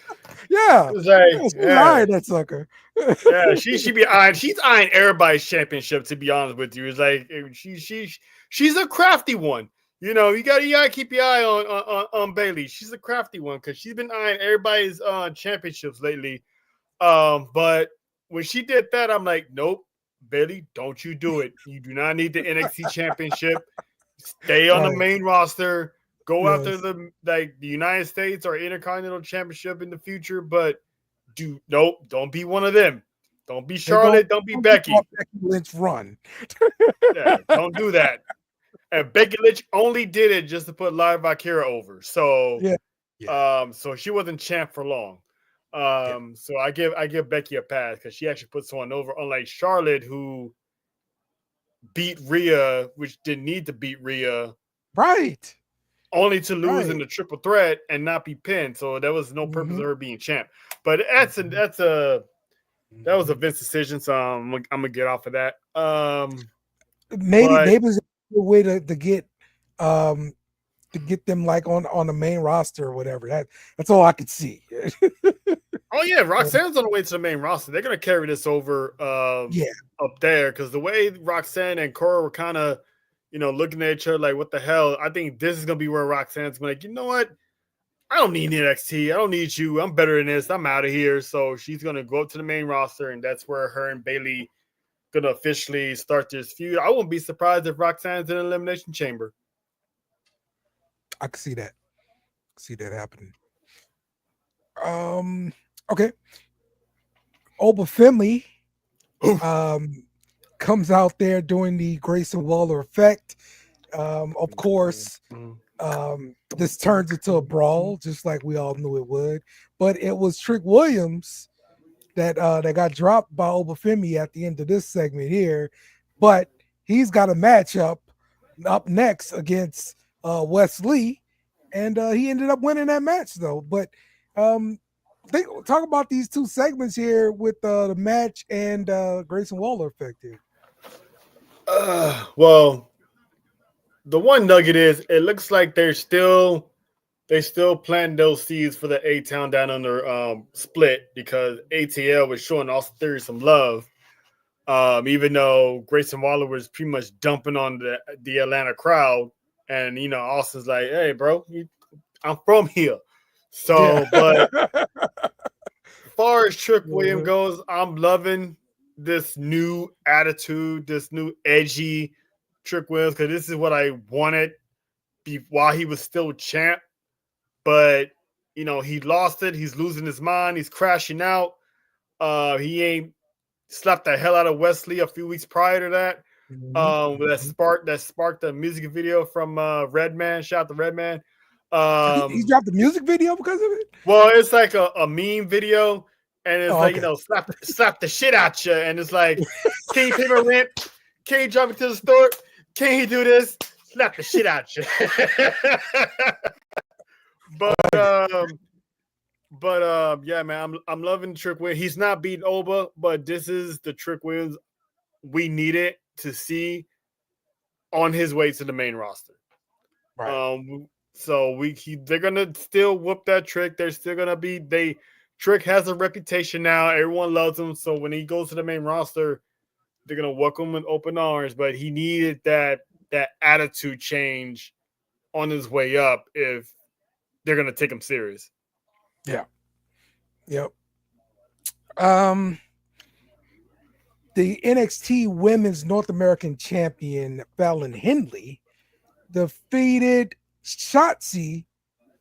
Yeah. It was like, yeah. That sucker. Yeah, she be eyeing. She's eyeing everybody's championship. To be honest with you, it's like she's a crafty one. You know, you gotta keep your eye on Bailey. She's a crafty one because she's been eyeing everybody's championships lately. But when she did that, I'm like, nope, Bailey, don't you do it. You do not need the NXT championship. Stay on the main roster. Go after the United States or Intercontinental Championship in the future, but don't be one of them. Don't be Charlotte. Don't be Becky. Becky Lynch run. Yeah, don't do that. And Becky Lynch only did it just to put Live Valkyria over. So so she wasn't champ for long. So I give Becky a pass because she actually put someone over, unlike Charlotte, who beat Rhea, which didn't need to beat Rhea. Right. only to lose in Right. the triple threat and not be pinned. So there was no purpose Mhm. of her being champ. But that was a Vince decision. So I'm gonna get off of that. Maybe But it's a good way to get them like on the main roster or whatever. That's all I could see. oh yeah, Roxanne's on the way to the main roster. They're gonna carry this over Yeah. up there because the way Roxanne and Cora were kind of, looking at each other like, what the hell? I think this is gonna be where Roxanne's gonna like, you know what? I don't need NXT. I don't need you. I'm better than this. I'm out of here. So she's gonna go up to the main roster, and that's where her and Bayley gonna officially start this feud. I wouldn't be surprised if Roxanne's in an elimination chamber. I could see that. See that happening. Okay. Oba Finley comes out there doing the Grayson Waller effect. Of course, this turns into a brawl, just like we all knew it would. But it was Trick Williams that got dropped by Oba Finley at the end of this segment here. But he's got a matchup up next against Wesley, and he ended up winning that match though. But talk about these two segments here with the match and Grayson Waller effect here. Well, the one nugget is it looks like they still planting those seeds for the A-Town Down Under split because ATL was showing Austin Theory some love. Even though Grayson Waller was pretty much dumping on the Atlanta crowd, and Austin's like, "Hey, bro, I'm from here." So, but as far as Trick Williams goes, I'm loving this new attitude, this new edgy Trick Williams, because this is what I wanted while he was still champ. But he lost it. He's losing his mind. He's crashing out. He ain't slapped the hell out of Wesley a few weeks prior to that. That sparked the music video from Redman. Shout out to Redman. He dropped the music video because of it. Well, it's like a meme video, and it's like okay. slap the shit out you, and it's like, can you pay my rent? Can you drive me to the store? Can you do this? Slap the shit out you. But yeah, man, I'm loving Trick Williams. He's not beating Oba, but this is the Trick Williams we needed to see on his way to the main roster. Right. So they're gonna still whoop that Trick. They're still gonna be Trick has a reputation now. Everyone loves him. So when he goes to the main roster, they're gonna welcome him with open arms. But he needed that attitude change on his way up if they're gonna take him serious. Yeah. Yep. The NXT Women's North American Champion Fallon Henley defeated Shotzi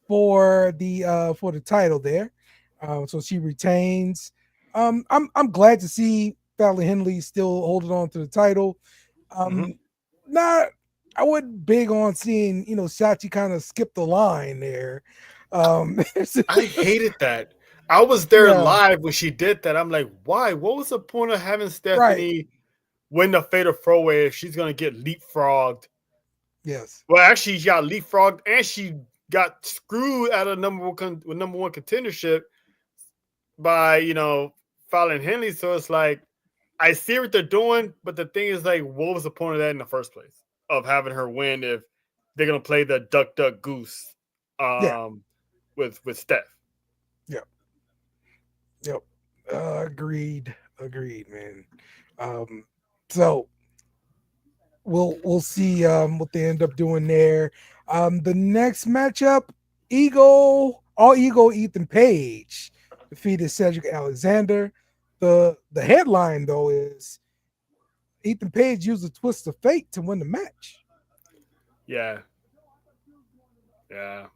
for the title there. So she retains. I'm glad to see Fallon Henley still holding on to the title. I wasn't big on seeing Shotzi kind of skip the line there. I hated that. I was there live when she did that. I'm like, why? What was the point of having Stephanie win the Fatal 4-Way if she's gonna get leapfrogged? Yes. Well, actually, she got leapfrogged and she got screwed out of number one contendership by Fallon Henley. So it's like, I see what they're doing, but the thing is, like, what was the point of that in the first place? Of having her win if they're gonna play the duck duck goose with Steph. Yep. Agreed, man. So we'll see what they end up doing there. The next matchup, All Ego Ethan Page defeated Cedric Alexander. The headline though is Ethan Page used a twist of fate to win the match. Yeah. I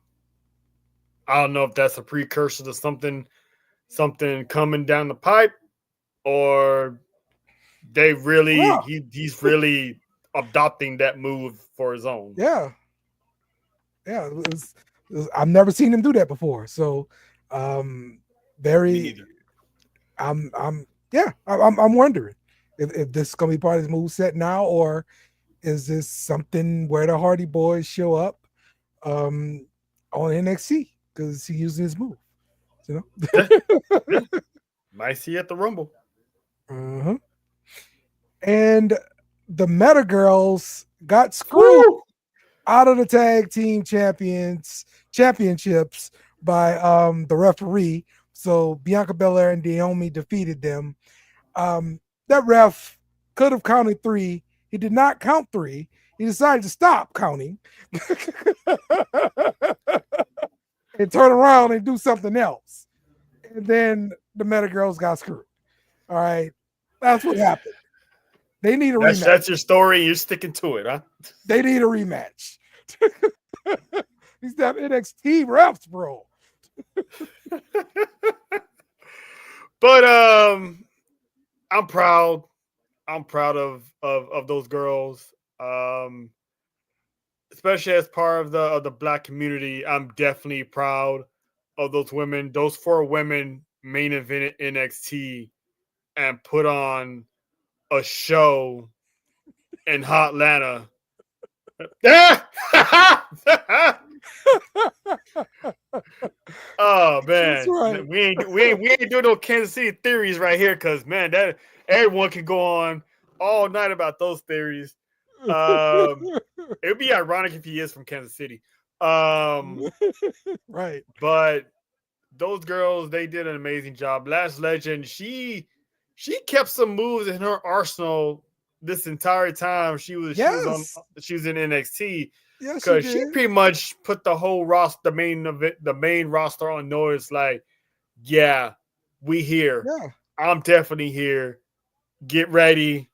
don't know if that's a precursor to something coming down the pipe, or he's really adopting that move for his own. Yeah. I've never seen him do that before. So, very. I'm wondering if this is gonna be part of his moveset now, or is this something where the Hardy Boys show up on NXT because he's using his move. You Yeah. Might see at the Rumble. know. And the Meta Girls got screwed Woo! out of the tag team championships by the referee. So Bianca Belair and Naomi defeated them. That ref could have counted 3. He did not count 3. He decided to stop counting and turn around and do something else. And then the Meta Girls got screwed. All right. That's what happened. They need a rematch. That's your story. You're sticking to it, huh? They need a rematch. These damn NXT refs, bro. But I'm proud. I'm proud of those girls. Especially as part of the Black community, I'm definitely proud of those women. Those 4 women main event NXT and put on a show in Hot Atlanta. Oh man, right. we ain't doing no Kansas City theories right here, because man, that everyone can go on all night about those theories. It would be ironic if he is from Kansas City. Right. But those girls, they did an amazing job. Last Legend, she kept some moves in her arsenal this entire time she was in NXT. Yes, Because she pretty much put the whole roster, the main roster on notice. Like, yeah, we here. Yeah. I'm definitely here. Get ready,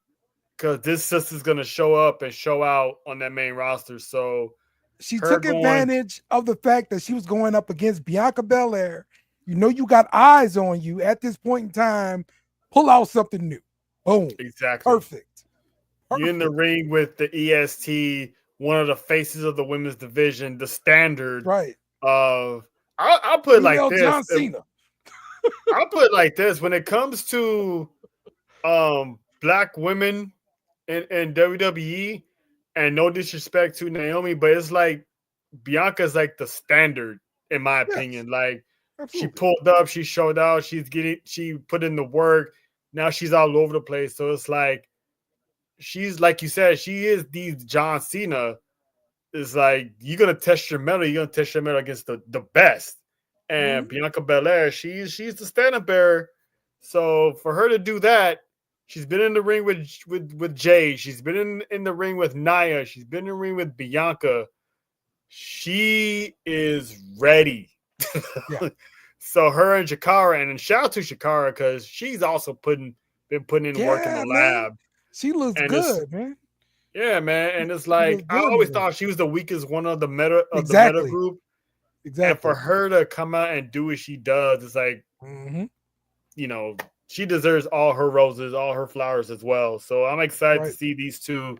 because this sister's gonna show up and show out on that main roster. So she took advantage of the fact that she was going up against Bianca Belair. You know, you got eyes on you at this point in time. Pull out something new. Boom. Exactly. Perfect. You're in the ring with the EST, one of the faces of the women's division, the standard. Right. I'll put it like this. John Cena. I'll put it like this. When it comes to Black women in WWE, and no disrespect to Naomi, but it's like Bianca's like the standard, in my opinion. Like, absolutely. She pulled up, she showed out, she put in the work. Now she's all over the place. So it's like, she's, like you said, she is the John Cena. It's like, you're gonna test your metal against the best. And Bianca Belair, she's the stand-up bearer. So for her to do that, she's been in the ring with Jade. She's been in the ring with Nia. She's been in the ring with Bianca. She is ready. Yeah. So her and Shakara, and shout out to Shakara, because she's also been putting in work in the lab. She looks good, man. Yeah, man. And it's like, I always thought she was the weakest one of the meta group. Exactly. And for her to come out and do what she does, it's like, you know, she deserves all her roses, all her flowers as well. So I'm excited to see these two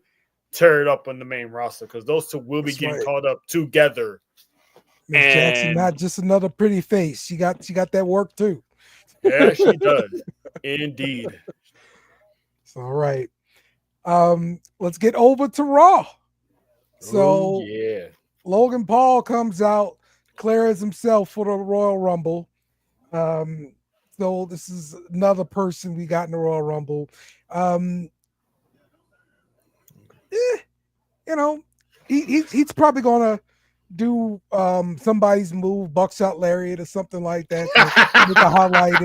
tear it up on the main roster, because those two will be getting caught up together. Miss Jackson, not just another pretty face. She got that work too. Yeah, she does. Indeed. All right. Let's get over to Raw. So Logan Paul comes out, declares himself for the Royal Rumble. So this is another person we got in the Royal Rumble. You know, he's probably gonna do somebody's move, buckshot lariat or something like that, with a highlight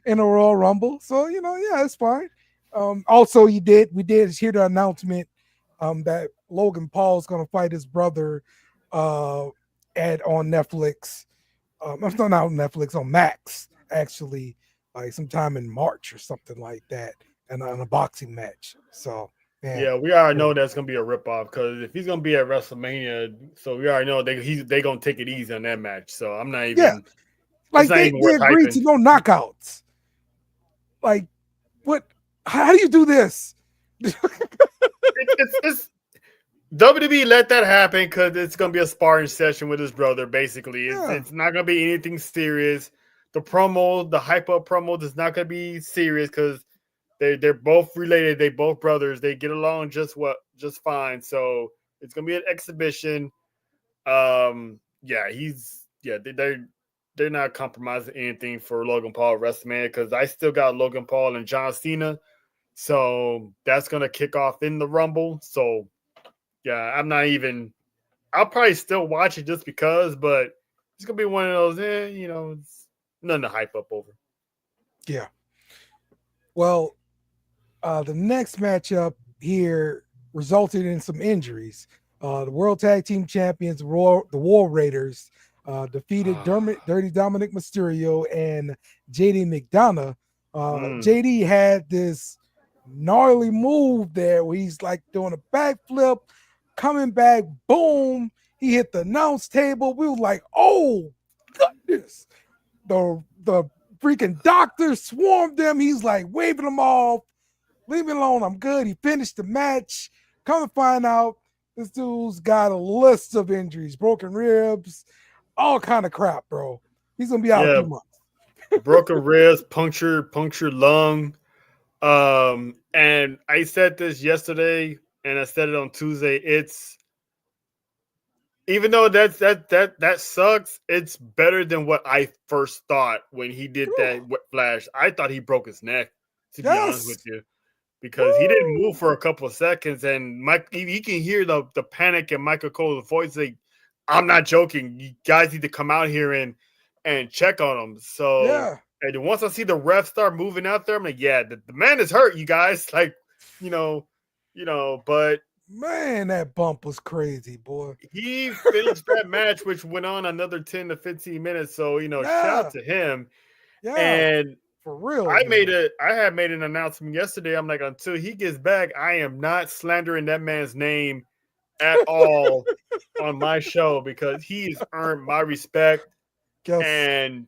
in the Royal Rumble. So, you know, yeah, it's fine. Also, we did hear the announcement that Logan Paul is going to fight his brother on Netflix. Not on Netflix, on Max, actually, like sometime in March or something like that, and on a boxing match. So, yeah, we already know that's going to be a ripoff, because if he's going to be at WrestleMania, so we already know they going to take it easy on that match. So I'm not even. Yeah, like they agreed to no knockouts. Like, what? How do you do this? it's WWE let that happen because it's going to be a sparring session with his brother, basically. It's not going to be anything serious. The hype-up promo is not going to be serious, because they're both related. They both brothers. They get along just fine. So it's going to be an exhibition. They're not compromising anything for Logan Paul at WrestleMania because I still got Logan Paul and John Cena. So that's gonna kick off in the Rumble. So yeah, I'll probably still watch it just because, but it's gonna be one of those, it's nothing to hype up over. Yeah. Well, the next matchup here resulted in some injuries. The World Tag Team Champions, the War Raiders, defeated Dirty Dominic Mysterio and JD McDonough. JD had this gnarly move there where he's like doing a backflip, coming back, boom. He hit the announce table. We were like, oh, goodness. The freaking doctor swarmed them. He's like waving them off. Leave me alone. I'm good. He finished the match. Come to find out, this dude's got a list of injuries, broken ribs, all kind of crap, bro. He's gonna be out a few months. Broken ribs, punctured lung. And I said this yesterday, and I said it on Tuesday. It's even though that sucks, it's better than what I first thought when he did that flash. I thought he broke his neck, to be honest with you. Because he didn't move for a couple of seconds, and Mike, he can hear the panic in Michael Cole's voice. Like, I'm not joking. You guys need to come out here and check on him. So, and once I see the refs start moving out there, I'm like, yeah, the man is hurt, you guys. Like, but man, that bump was crazy, boy. He finished that match, which went on another 10 to 15 minutes. So, shout out to him. Yeah. And for real, I had made an announcement yesterday. I'm like, until he gets back, I am not slandering that man's name at all on my show because he's earned my respect. And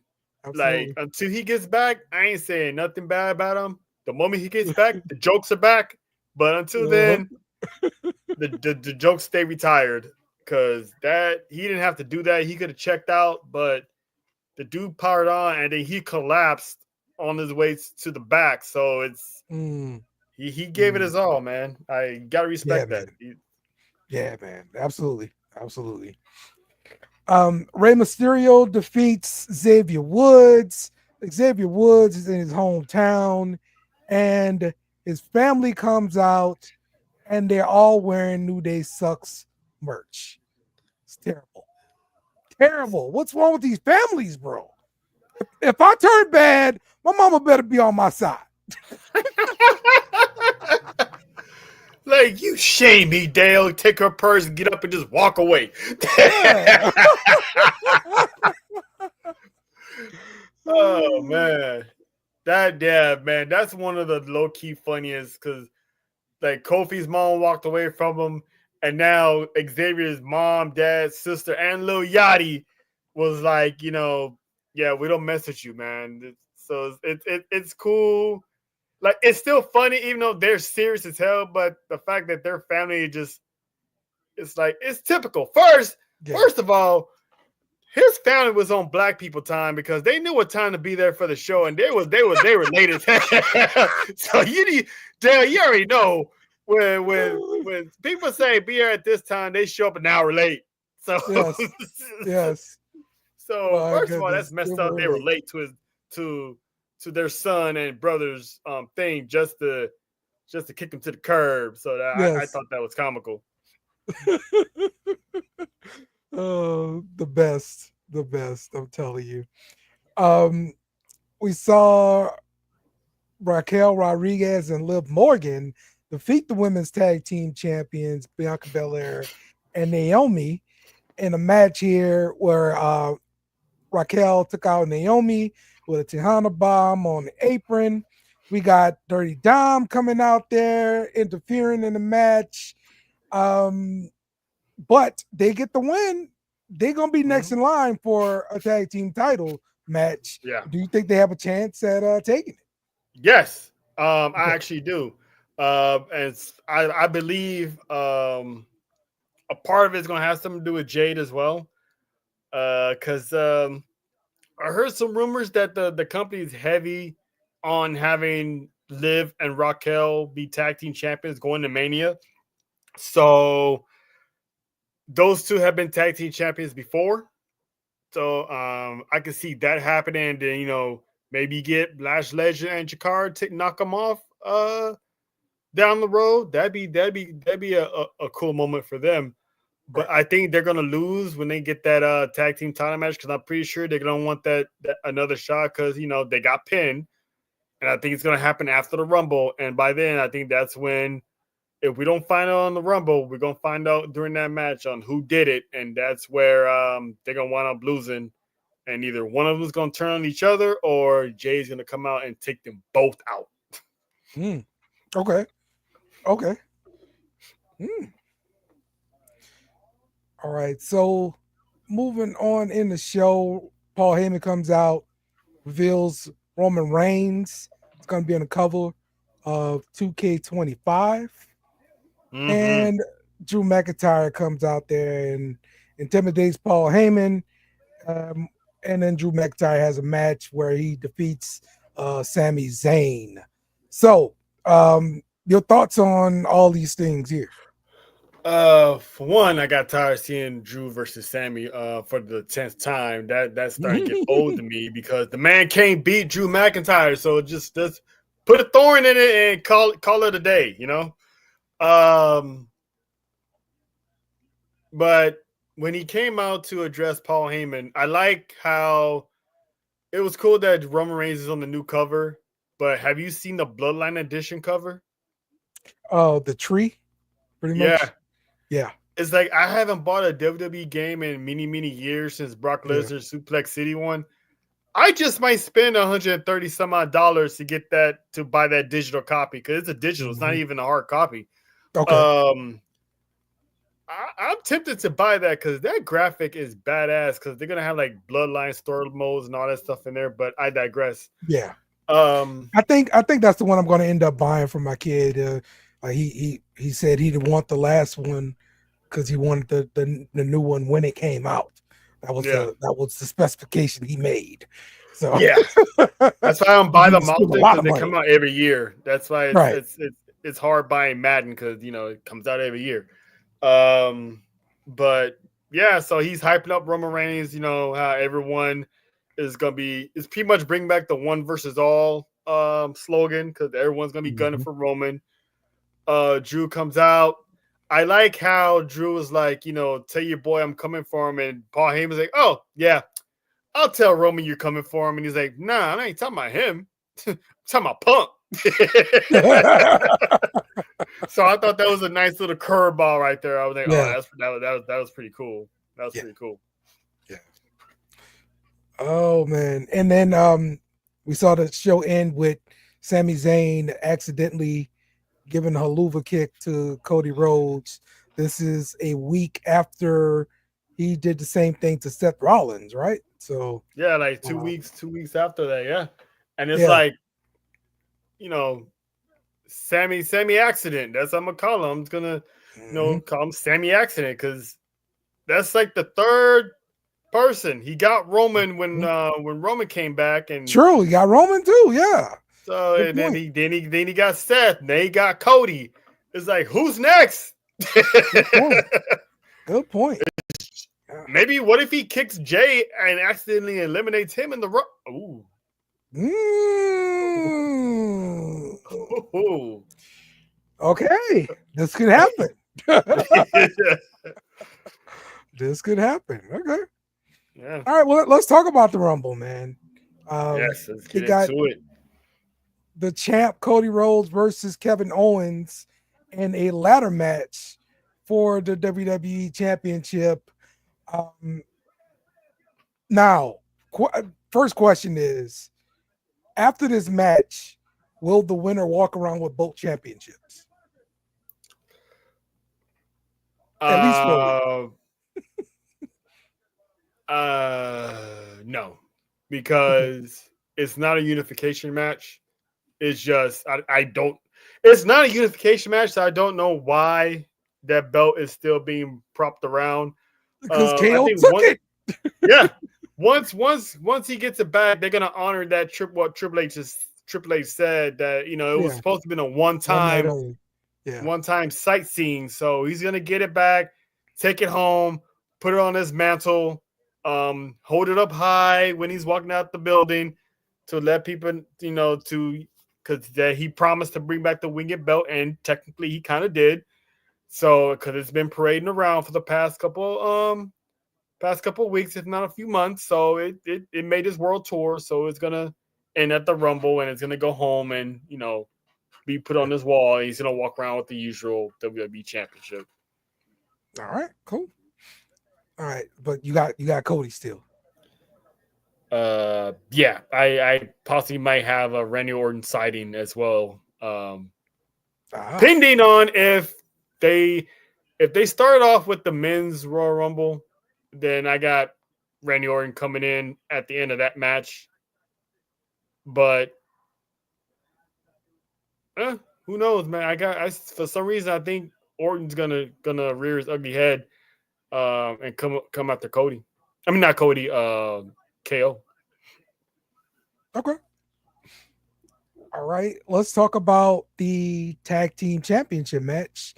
like, until he gets back, I ain't saying nothing bad about him. The moment he gets back, the jokes are back. But until then, the jokes stay retired because he didn't have to do that. He could have checked out, but the dude powered on and then he collapsed on his way to the back. So it's he gave it his all, man. I gotta respect that. Yeah, man. Absolutely. Rey Mysterio defeats Xavier Woods. Xavier Woods is in his hometown and his family comes out and they're all wearing New Day Sucks merch. It's terrible. What's wrong with these families, bro? If I turn bad, my mama better be on my side. Like, you shame me, Dale. Take her purse and get up and just walk away. Oh, man. Man. That's one of the low-key funniest because, like, Kofi's mom walked away from him, and now Xavier's mom, dad, sister, and Lil Yachty was like, yeah, we don't mess with you, man. So it's cool. Like, it's still funny, even though they're serious as hell, but the fact that their family it's like, it's typical. First of all, his family was on black people time because they knew what time to be there for the show, and they were late as hell. So Dale, you already know when people say be here at this time, they show up an hour late. So yes. So first of all, that's messed up. They were late to their son and brother's thing just to kick him to the curb. So I thought that was comical. Oh, the best. I'm telling you. We saw Raquel Rodriguez and Liv Morgan defeat the women's tag team champions Bianca Belair and Naomi in a match here where Raquel took out Naomi with a Tejana bomb on the apron. We got Dirty Dom coming out there, interfering in the match. But they get the win. They're going to be next in line for a tag team title match. Yeah. Do you think they have a chance at taking it? Yes, I actually do. And I believe a part of it's going to have something to do with Jade as well. Because I heard some rumors that the company is heavy on having Liv and Raquel be tag team champions going to Mania. So those two have been tag team champions before. So I can see that happening. And then, maybe get Lash Legend and Jakar to knock them off down the road. That'd be a cool moment for them. But I think they're gonna lose when they get that tag team title match, because I'm pretty sure they're gonna want that another shot, because they got pinned. And I think it's gonna happen after the Rumble. And by then, I think that's when, if we don't find out on the Rumble, we're gonna find out during that match on who did it, and that's where they're gonna wind up losing. And either one of them is gonna turn on each other, or Jay's gonna come out and take them both out. Okay. All right. So moving on in the show, Paul Heyman comes out, reveals Roman Reigns. It's going to be on the cover of 2K25. And Drew McIntyre comes out there and intimidates Paul Heyman. And then Drew McIntyre has a match where he defeats Sami Zayn. So, your thoughts on all these things here? For one, I got tired of seeing Drew versus Sammy for the 10th time. That's starting to get old to me, because the man can't beat Drew McIntyre. So just put a thorn in it and call it a day, But when he came out to address Paul Heyman, I like how it was cool that Roman Reigns is on the new cover. But have you seen the Bloodline Edition cover? Oh, the tree, pretty much. Yeah. It's like I haven't bought a WWE game in many, many years since Brock Lesnar's Suplex City one. I just might spend $130 some odd to get that, to buy that digital copy, because it's a digital. It's not even a hard copy. Okay. I'm tempted to buy that, because that graphic is badass, because they're gonna have like Bloodline story modes and all that stuff in there. But I digress. Yeah. I think that's the one I'm going to end up buying for my kid. He said he didn't want the last one because he wanted the new one when it came out. That was the specification he made. So yeah, that's why I don't buy them often, because they come out every year. That's why it's hard buying Madden, because it comes out every year. But yeah, so he's hyping up Roman Reigns. How everyone is gonna be, is pretty much bring back the one versus all slogan, because everyone's gonna be gunning for Roman. Drew comes out. I like how Drew was like, tell your boy I'm coming for him, and Paul Heyman's like, oh yeah, I'll tell Roman you're coming for him, and he's like, nah, I ain't talking about him. I'm talking about Punk. So I thought that was a nice little curveball right there. I was like, that was pretty cool. That was pretty cool. Yeah. Oh man. And then we saw the show end with Sami Zayn accidentally giving a haluva kick to Cody Rhodes. This is a week after he did the same thing to Seth Rollins, right? So yeah, like 2 weeks after that, yeah. And it's like, Sammy accident. That's what I'm gonna call him. I'm gonna, call him Sammy accident, because that's like the third person. He got Roman when Roman came back, and true, he got Roman too. Yeah. So and then he got Seth. And then he got Cody. It's like, who's next? Good point. Maybe what if he kicks Jay and accidentally eliminates him in the Ooh. Ooh. Okay, this could happen. This could happen. Okay. Yeah. All right. Well, let's talk about the Rumble, man. Yes, let's get into it. The champ Cody Rhodes versus Kevin Owens in a ladder match for the WWE Championship. Now, first question is, after this match, will the winner walk around with both championships? At least for no, because it's not a unification match. It's just it's not a unification match, so I don't know why that belt is still being propped around. Because KO took it. Yeah. Once he gets it back, they're gonna honor that what Triple H said, that it was supposed to be a one-time sightseeing. So he's gonna get it back. take it home, put it on his mantle, hold it up high when he's walking out the building to let people, because he promised to bring back the winged belt, and technically he kind of did. So, because it's been parading around for the past couple weeks, if not a few months. So it made his world tour. So it's gonna end at the Rumble, and it's gonna go home and be put on his wall. And he's gonna walk around with the usual WWE Championship. All right, cool. All right, but you got Cody still. Yeah, I possibly might have a Randy Orton sighting as well. Pending on if they start off with the men's Royal Rumble, then I got Randy Orton coming in at the end of that match. But who knows, man? I for some reason I think Orton's gonna rear his ugly head and come after Cody. I mean, not Cody, KO. Okay. All right, let's talk about the tag team championship match.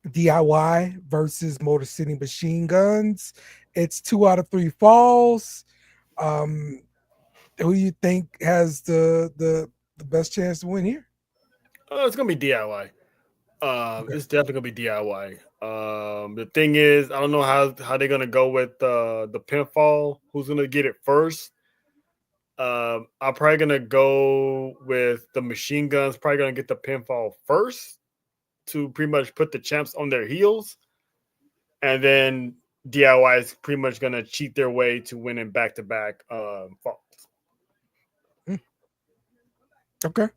DIY versus Motor City Machine Guns. It's 2 out of 3 falls. Who do you think has the best chance to win here? It's gonna be DIY. Okay. It's definitely gonna be DIY. The thing is, I don't know how they're gonna go with the pinfall. Who's gonna get it first? I'm probably gonna go with the Machine Guns. Probably gonna get the pinfall first to pretty much put the champs on their heels, and then DIY is pretty much gonna cheat their way to winning back-to-back falls. Okay.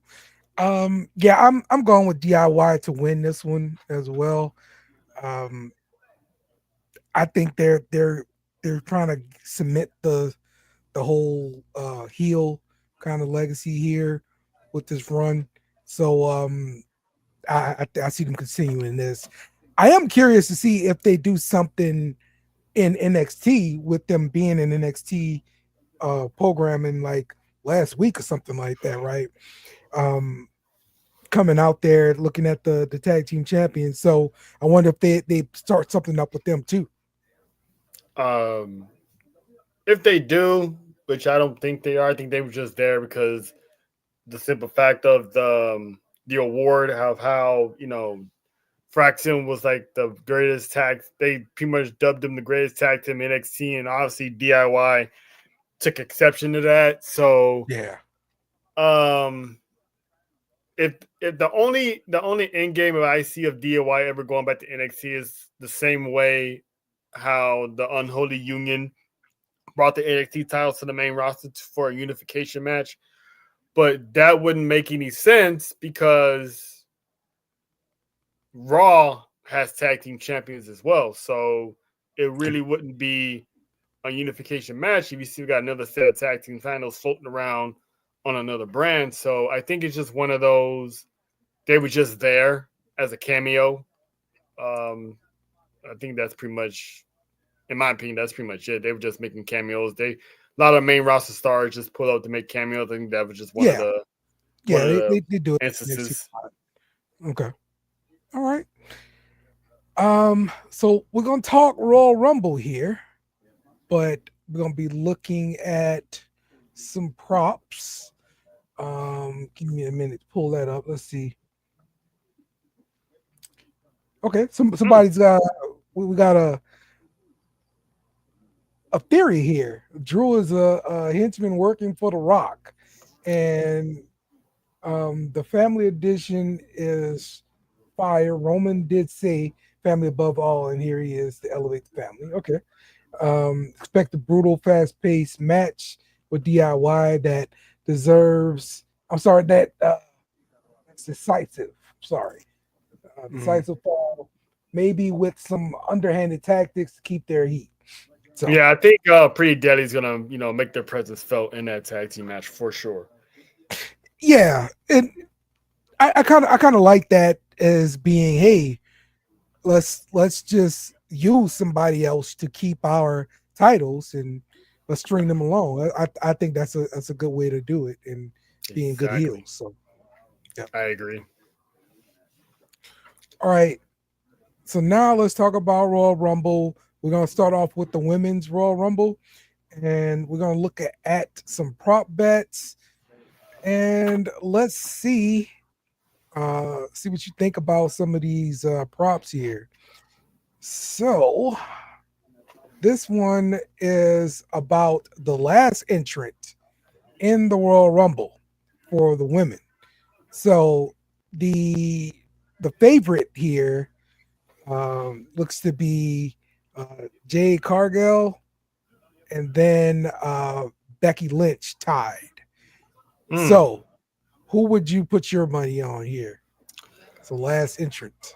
Yeah, I'm going with DIY to win this one as well. I think they're trying to cement the whole heel kind of legacy here with this run. So I see them continuing this. I am curious to see if they do something in NXT with them being in NXT programming like last week or something like that, right? Coming out there looking at the tag team champions. So I wonder if they start something up with them too. If they do, which I don't think they are, I think they were just there because the simple fact of the award of how Fraction was like the greatest tag. They pretty much dubbed him the greatest tag team in NXT, and obviously DIY took exception to that. So yeah, if the only end game I see of DIY ever going back to NXT is the same way how the Unholy Union brought the NXT titles to the main roster for a unification match, but that wouldn't make any sense because Raw has tag team champions as well. So it really wouldn't be a unification match if you still got another set of tag team titles floating around on another brand. So I think it's just one of those, they were just there as a cameo. I think that's pretty much, in my opinion, that's pretty much it. They were just making cameos. A lot of main roster stars just pull out to make cameos. I think that was just one of the they do it instances. Okay. All right. So we're gonna talk Royal Rumble here, but we're gonna be looking at some props. Give me a minute to pull that up. Let's see. Okay, somebody's got we got a theory here. Drew is a henchman working for The Rock, and the family edition is fire. Roman did say family above all, and here he is to elevate the family. Okay. Expect a brutal, fast-paced match with DIY that deserves. It's decisive. Decisive fall, maybe with some underhanded tactics to keep their heat. So yeah, I think Pretty Deadly's gonna make their presence felt in that tag team match for sure. Yeah, and I kind of like that as being, hey, let's just use somebody else to keep our titles and let's string them along. I think that's a good way to do it and being good heels. So yeah, I agree. All right, So now let's talk about Royal Rumble. We're gonna start off with the women's Royal Rumble, and we're gonna look at some prop bets, and let's see what you think about some of these props here. So this one is about the last entrant in the Royal Rumble for the women. So the favorite here looks to be Jade Cargill, and then Becky Lynch tied. So who would you put your money on here? So last entrant.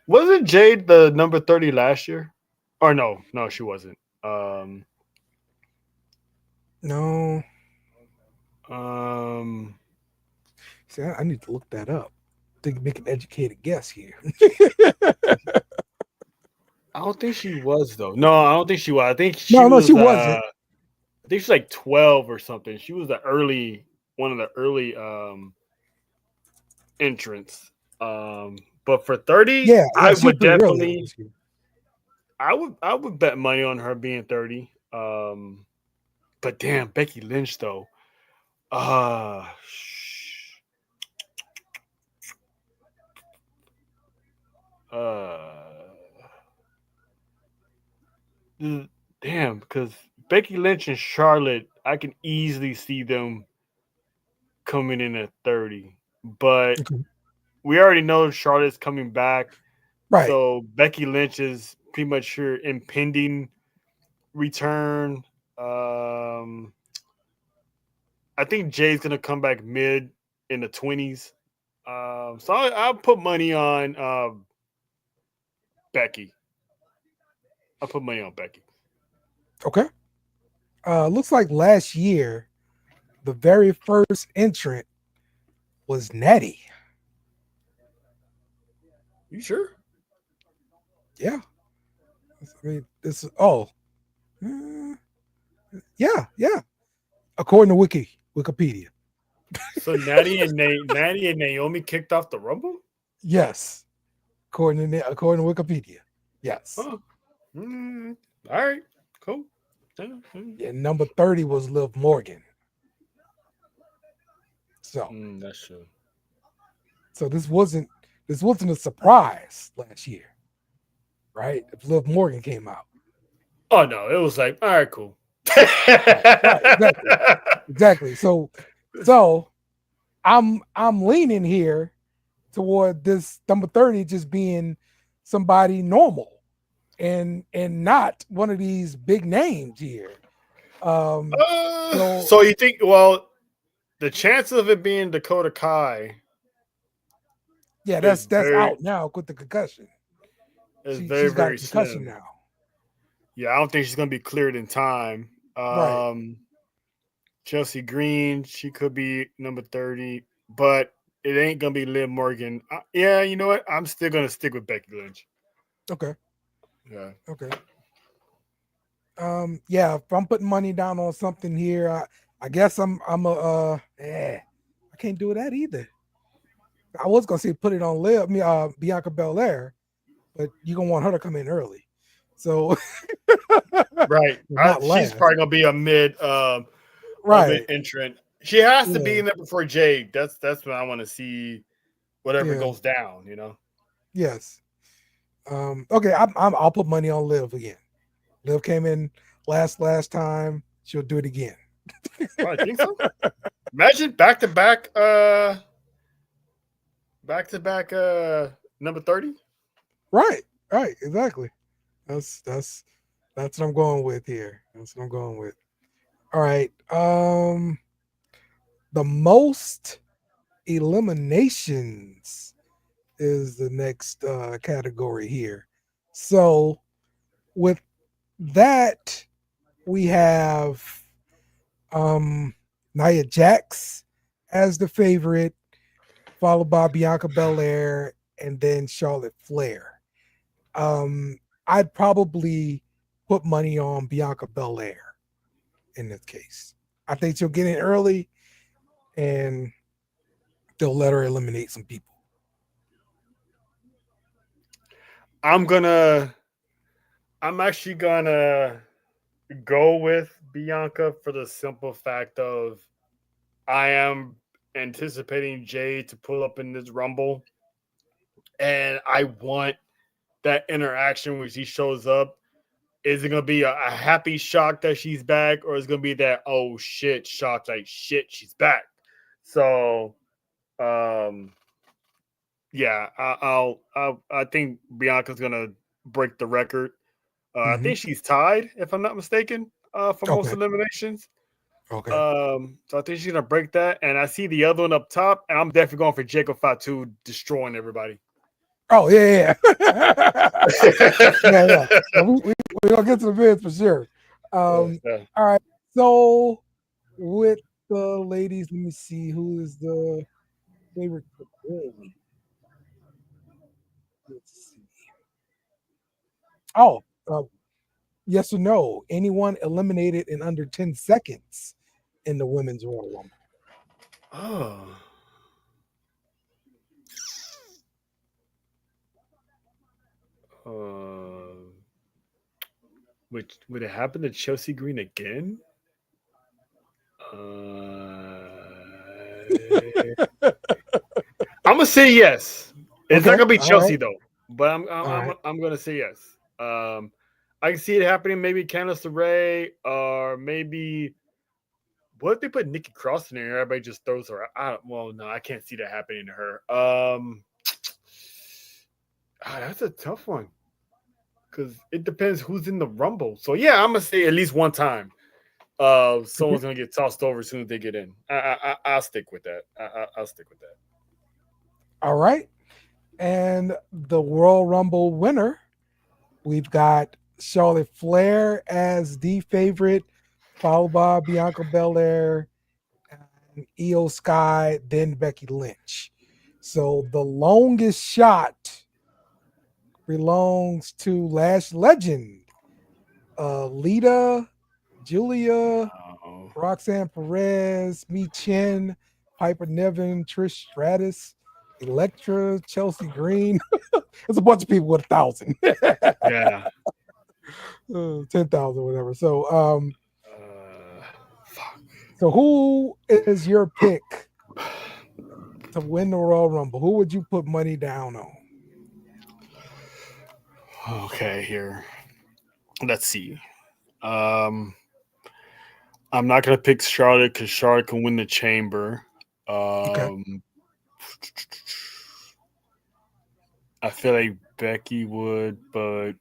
Wasn't Jade the number 30 last year? Or no, she wasn't. No. Um, See, I need to look that up to make an educated guess here. I don't think she was though. No, I don't think she was. I think she No, was. she wasn't. I think she's like 12 or something. She was one of the early entrants. But for 30, Yeah, I she was would pretty early definitely. this year. I would bet money on her being 30. But damn, Becky Lynch though. Damn, because Becky Lynch and Charlotte, I can easily see them coming in at 30. But Okay. we already know Charlotte's coming back. Right. So Becky Lynch is pretty much her impending return. I think Jay's gonna come back mid in the 20s. So I'll put money on Becky. I'll put money on Becky. Okay. Looks like last year, the very first entrant was Natty. You sure? Yeah. I mean, this is yeah. According to Wikipedia. So Natty and Naomi kicked off the Rumble? Yes. According to Wikipedia. Yes. Oh. All right. Cool. And number 30 was Liv Morgan. So that's true. So this wasn't a surprise last year, right? If Liv Morgan came out. Oh no, it was like, all right, cool. Right, exactly. So I'm leaning here toward this number 30 just being somebody normal and not one of these big names here. So you think, well, the chance of it being Dakota Kai, yeah, that's out now with the concussion. She's got a concussion slim now. Yeah, I don't think she's gonna be cleared in time. Right. Chelsea Green, she could be number 30, but it ain't gonna be Liv Morgan. Yeah, you know what? I'm still gonna stick with Becky Lynch. Okay. Yeah. Okay. Yeah, if I'm putting money down on something here, I guess I can't do that either. I was gonna say put it on Bianca Belair, but you're gonna want her to come in early. So right. She's probably gonna be a mid right entrant. She has to be in there before Jade. That's what I want to see. Whatever goes down, you know. Yes. Okay, I'll put money on Liv again. Liv came in last time. She'll do it again. I think so. Imagine back to back number 30. Right, exactly. That's what I'm going with here. That's what I'm going with. All right. The most eliminations is the next category here. So with that, we have Nia Jax as the favorite, followed by Bianca Belair, and then Charlotte Flair. I'd probably put money on Bianca Belair in this case. I think she'll get in early and they'll let her eliminate some people. I'm actually gonna go with Bianca for the simple fact of I am anticipating Jade to pull up in this Rumble, and I want that interaction when she shows up. Is it gonna be a happy shock that she's back, or is it gonna be that oh shit shock like shit she's back? So, yeah, I think Bianca's gonna break the record. I think she's tied, if I'm not mistaken, for most Okay. eliminations. Okay. So I think she's gonna break that, and I see the other one up top, and I'm definitely going for Jacob Fatu destroying everybody. Oh yeah. Yeah. We're gonna get to the bids for sure. Yeah. All right. So with the ladies, let me see who is the favorite to win. Let's see. Oh, yes or no? Anyone eliminated in under 10 seconds in the women's Royal Rumble? Oh. Would it happen to Chelsea Green again? I'm gonna say yes. It's not Okay, gonna be all Chelsea right. though, but All right. I'm gonna say yes. I can see it happening. Maybe Candice LeRae, or maybe what if they put Nikki Cross in there? Everybody just throws her out. Well, no, I can't see that happening to her. That's a tough one because it depends who's in the Rumble. So yeah, I'm gonna say at least one time. Someone's gonna get tossed over as soon as they get in. I'll stick with that. I'll stick with that. All right. And the Royal Rumble winner, we've got Charlotte Flair as the favorite, followed by Bianca Belair, and Io Sky, then Becky Lynch. So the longest shot belongs to Lash Legend, Lita, Julia, Roxanne Perez, Mi Chen, Piper Niven, Trish Stratus, Electra, Chelsea Green. There's a bunch of people with 1,000. Yeah. 10,000, whatever. So, so who is your pick to win the Royal Rumble? Who would you put money down on? Okay, here. Let's see. I'm not gonna pick Charlotte because Charlotte can win the chamber. Okay. I feel like Becky would, but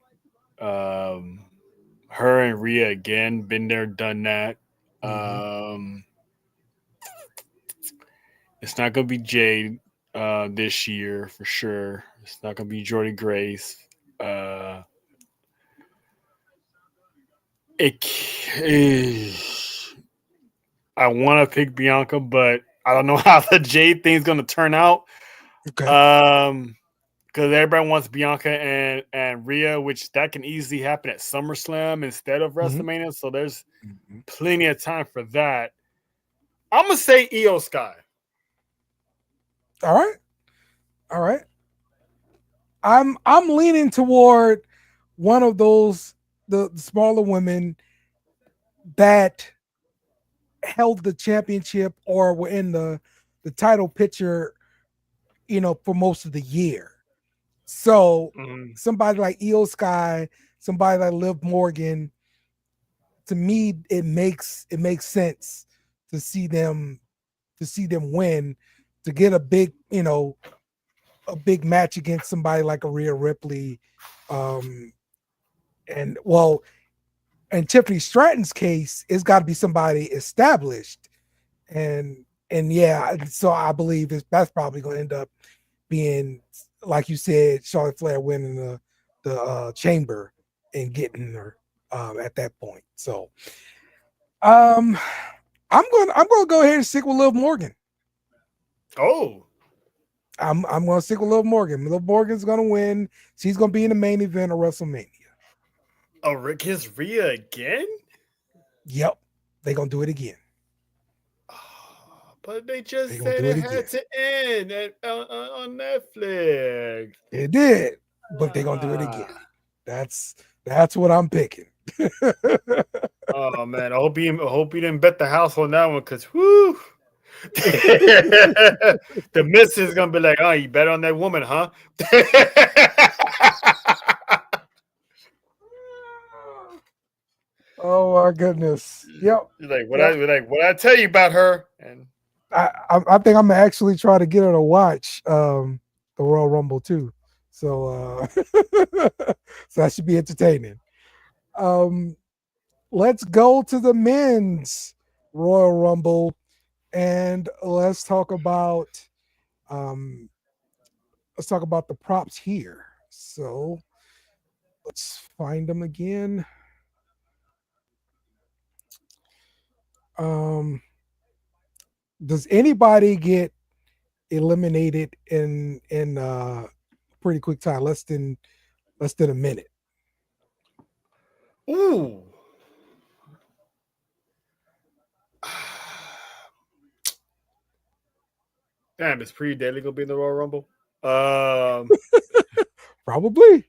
her and Rhea again, been there, done that. It's not gonna be Jade this year for sure. It's not gonna be Jordy Grace. I want to pick Bianca, but I don't know how the Jade thing's gonna turn out. Okay. Because everybody wants Bianca and Rhea, which that can easily happen at SummerSlam instead of WrestleMania. So there's plenty of time for that. I'm gonna say Io Sky. All right. All right. I'm leaning toward one of those the smaller women that held the championship or were in the title picture, for most of the year. So somebody like Io Sky, somebody like Liv Morgan, to me, it makes sense to see them win, to get a big, a big match against somebody like a Rhea Ripley. And Tiffany Stratton's case, it's got to be somebody established. And yeah, so I believe that's probably going to end up being, like you said, Charlotte Flair winning the chamber and getting her at that point. So I'm gonna go ahead and stick with Liv Morgan. Oh. I'm gonna stick with Liv Morgan. Liv Morgan's gonna win. She's gonna be in the main event of WrestleMania. Oh, against Rhea again? Yep, they're gonna do it again. But they just said it had to end on Netflix. It did. but they're gonna do it again. That's what I'm picking. Oh man, I hope you didn't bet the house on that one because whoo. The missus is gonna be like, oh, you bet on that woman, huh? Oh my goodness. Yep. What I tell you about her? And I think I'm gonna actually try to get her to watch the Royal Rumble too. So so that should be entertaining. Let's go to the men's Royal Rumble and let's talk about the props here. So let's find them again. Does anybody get eliminated in pretty quick time, less than a minute? ooh. Damn, is Pre Daily gonna be in the Royal Rumble? Probably.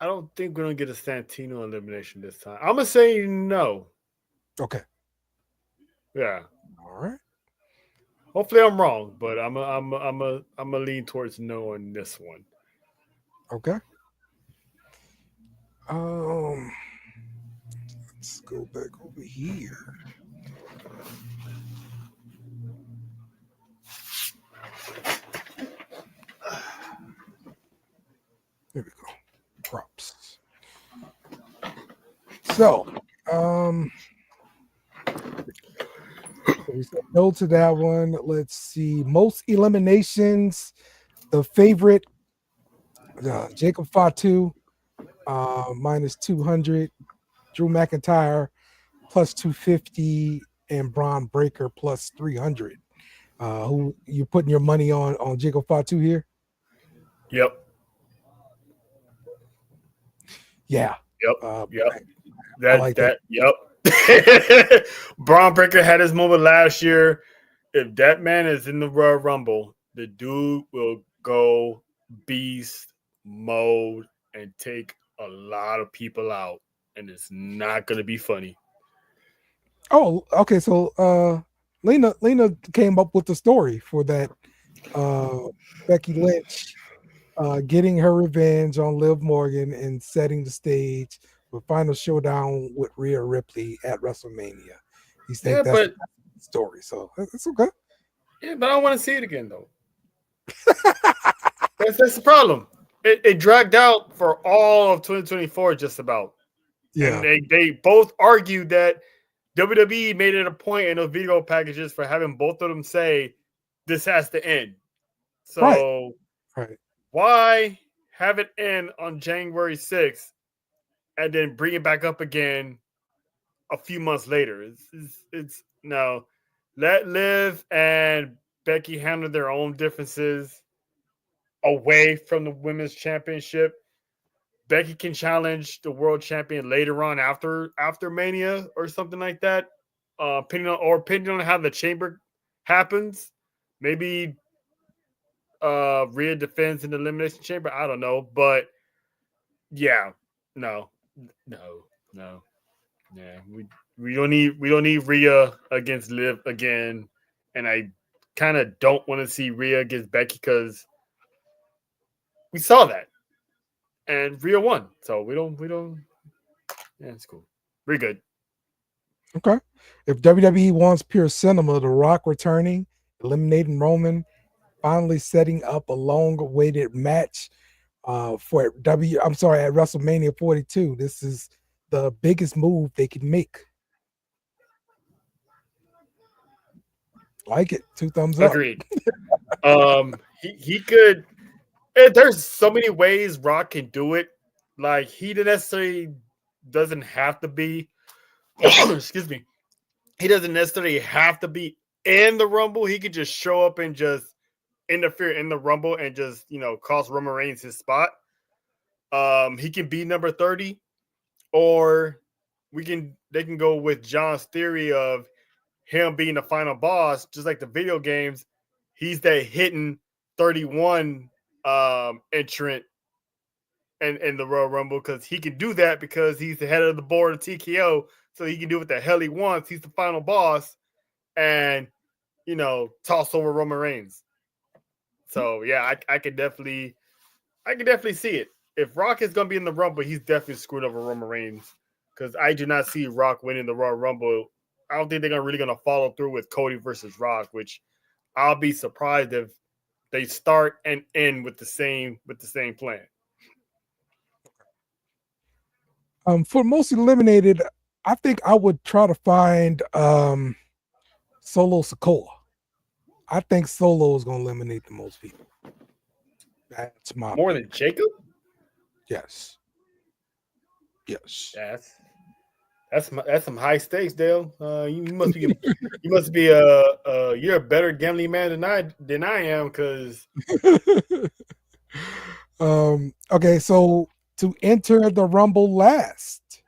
I don't think we're gonna get a Santino elimination this time. I'm gonna say no. Okay. Yeah. All right. Hopefully I'm wrong, but I'm a lean towards no on this one. Okay. Let's go back over here. There we go. Props. So, we said no to that one. Let's see. Most eliminations. The favorite, Jacob Fatu, minus 200. Drew McIntyre, plus 250. And Braun Breaker, plus 300. Who you putting your money on Jacob Fatu here? Yep. Yeah. Yep. I like that. Yep. Braun Breaker had his moment last year. If that man is in the Royal Rumble, the dude will go beast mode and take a lot of people out, and it's not going to be funny. Oh, okay. So Lena came up with the story for that. Becky Lynch getting her revenge on Liv Morgan and setting the stage for final showdown with Rhea Ripley at WrestleMania. You think that's the story, so it's okay. Yeah, but I don't want to see it again though. That's the problem. It dragged out for all of 2024, just about. Yeah, and they both argued that WWE made it a point in those video packages for having both of them say this has to end. So right. Why have it end on January 6th and then bring it back up again a few months later? It's no. Let Liv and Becky handle their own differences away from the women's championship. Becky can challenge the world champion later on after Mania or something like that. Depending on how the chamber happens. Maybe Rhea defends in the elimination chamber. I don't know, but yeah, no. Yeah, we don't need Rhea against Liv again, and I kind of don't want to see Rhea against Becky because we saw that, and Rhea won, so we don't. Yeah, it's cool. We're good. Okay. If WWE wants pure cinema, The Rock returning, eliminating Roman, finally setting up a long-awaited match at WrestleMania 42. This is the biggest move they can make. Like it. 2 thumbs up. Agreed. He could. There's so many ways Rock can do it. Like he necessarily doesn't have to be. Excuse me. He doesn't necessarily have to be in the Rumble. He could just show up and just interfere in the Rumble and just cost Roman Reigns his spot. He can be number 30, or they can go with John's theory of him being the final boss, just like the video games. He's that hidden 31 entrant in the Royal Rumble, because he can do that because he's the head of the board of TKO, so he can do what the hell he wants. He's the final boss, and toss over Roman Reigns. So yeah, I could definitely see it. If Rock is gonna be in the Rumble, he's definitely screwed over Roman Reigns, because I do not see Rock winning the Royal Rumble. I don't think they're really gonna follow through with Cody versus Rock, which I'll be surprised if they start and end with the same plan. For most eliminated, I think I would try to find Solo Sikoa. I think Solo is going to eliminate the most people. That's my more opinion. than Jacob. Yes. That's some high stakes, Dale. You must be you're a better gambling man than I am, because okay, so to enter the Rumble last,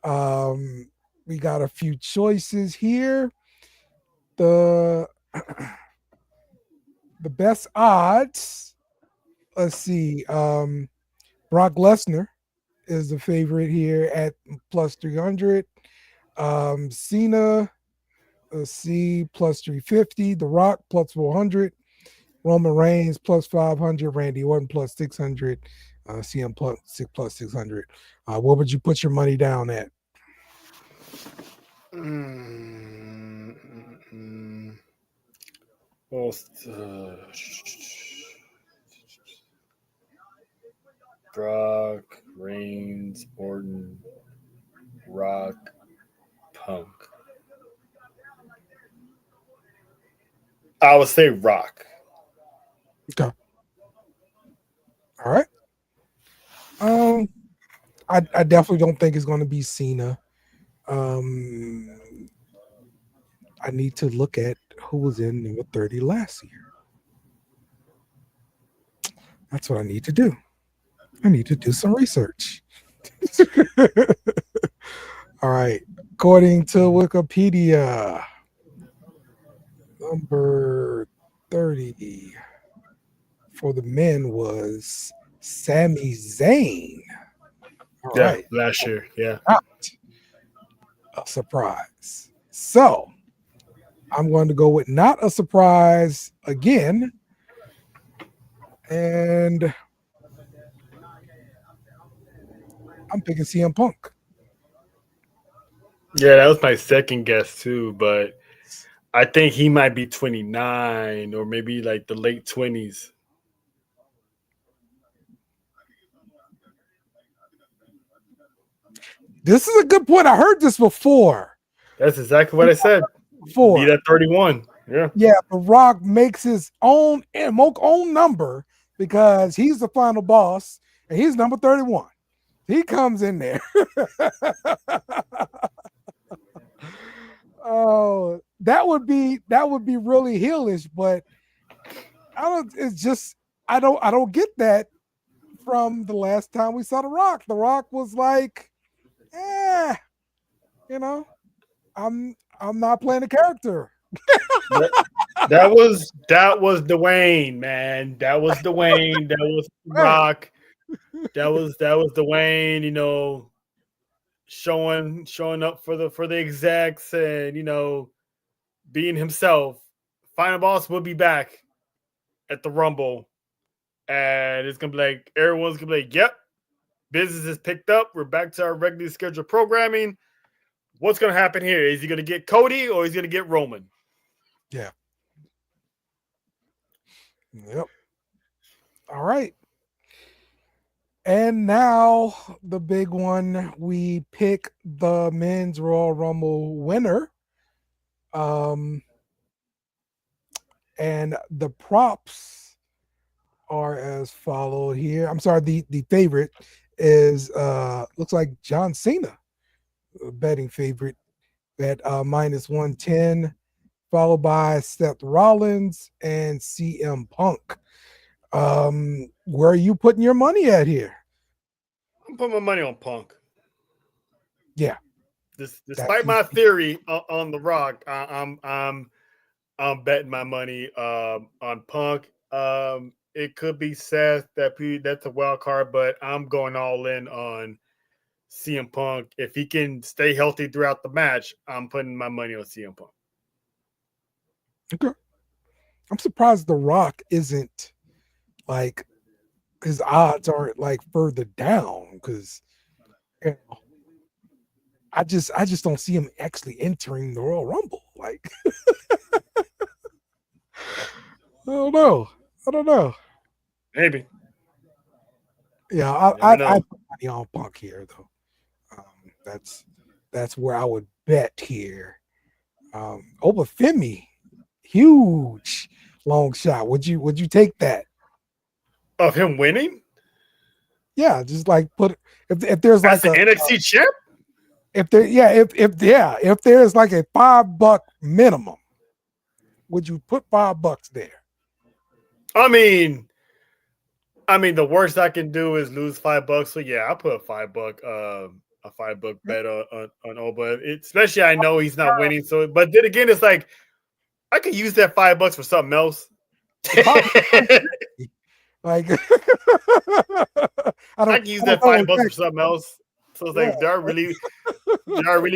we got a few choices here. The best odds, let's see, Brock Lesnar is the favorite here at plus 300. Cena, let's see, plus 350. The Rock plus 400. Roman Reigns plus 500. Randy Orton plus 600. CM plus 600. What would you put your money down at? Well, Brock, Reigns, Orton, Rock, Punk. I would say Rock. Okay. All right. I definitely don't think it's going to be Cena. I need to look at who was in number 30 last year. That's what I need to do. I need to do some research. All right. According to Wikipedia, number 30 for the men was Sami Zayn. All right. Last year. Yeah. Not a surprise. So I'm going to go with not a surprise again. And I'm picking CM Punk. Yeah, that was my second guess too, but I think he might be 29 or maybe like the late 20s. This is a good point. I heard this before. That's exactly what I said. Before. Be that 31. Yeah. Yeah, The Rock makes his own number because he's the final boss and he's number 31. He comes in there. Oh, that would be really heelish, but I don't get that from the last time we saw The Rock. The Rock was like, I'm not playing a character. That was Dwayne, man. That was Dwayne. That was Rock. That was Dwayne. Showing up for the execs and being himself. Final boss will be back at the Rumble, and it's gonna be like everyone's gonna be like, "Yep, business is picked up. We're back to our regularly scheduled programming. What's gonna happen here? Is he gonna get Cody or is he gonna get Roman?" Yeah. Yep. All right. And now the big one, we pick the men's Royal Rumble winner. And the props are as followed here. I'm sorry, the favorite is looks like John Cena, betting favorite at minus 110, followed by Seth Rollins and CM Punk. Where are you putting your money at here? I'm putting my money on Punk. Yeah. Despite my theory on The Rock, I'm betting my money on Punk. it could be Seth. That's a wild card, but I'm going all in on CM Punk. If he can stay healthy throughout the match, I'm putting my money on CM Punk. Okay. I'm surprised The Rock isn't like his odds aren't like further down because you know, I just don't see him actually entering the Royal Rumble. Like I don't know. Maybe. Yeah, I put money on Punk here though. That's where I would bet here. Obafemi, huge long shot. Would you take that? Of him winning? Yeah, just like put if there's like as an NXT champ. If there's like a $5 minimum, would you put $5 there? I mean, the worst I can do is lose $5. So yeah, I'll put a $5 bet on Oba. Especially I know he's not winning. So, but then again, it's like I could use that $5 for something else. Like I can use that $5 for something else. So it's like, they're really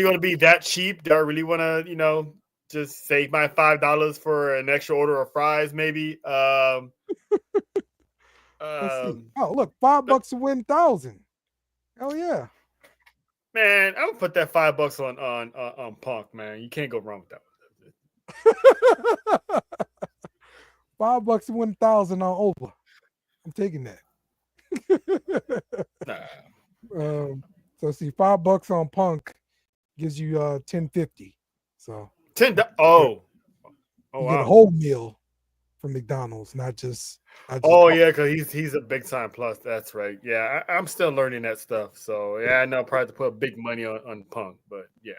going to be that cheap? Do I really want to, just save my $5 for an extra order of fries? Maybe. Oh, look, $5 to win 1,000. Hell yeah, man! I'm gonna put that $5 on Punk, man. You can't go wrong with that. $5 to win 1,000 on Oba. I'm taking that. Nah. So see, $5 on Punk gives you $10.50. So $10. Oh, you wow. get a whole meal from McDonald's, not just yeah, because he's a big time plus. That's right. Yeah, I'm still learning that stuff. So yeah, I know probably to put big money on Punk, but yeah.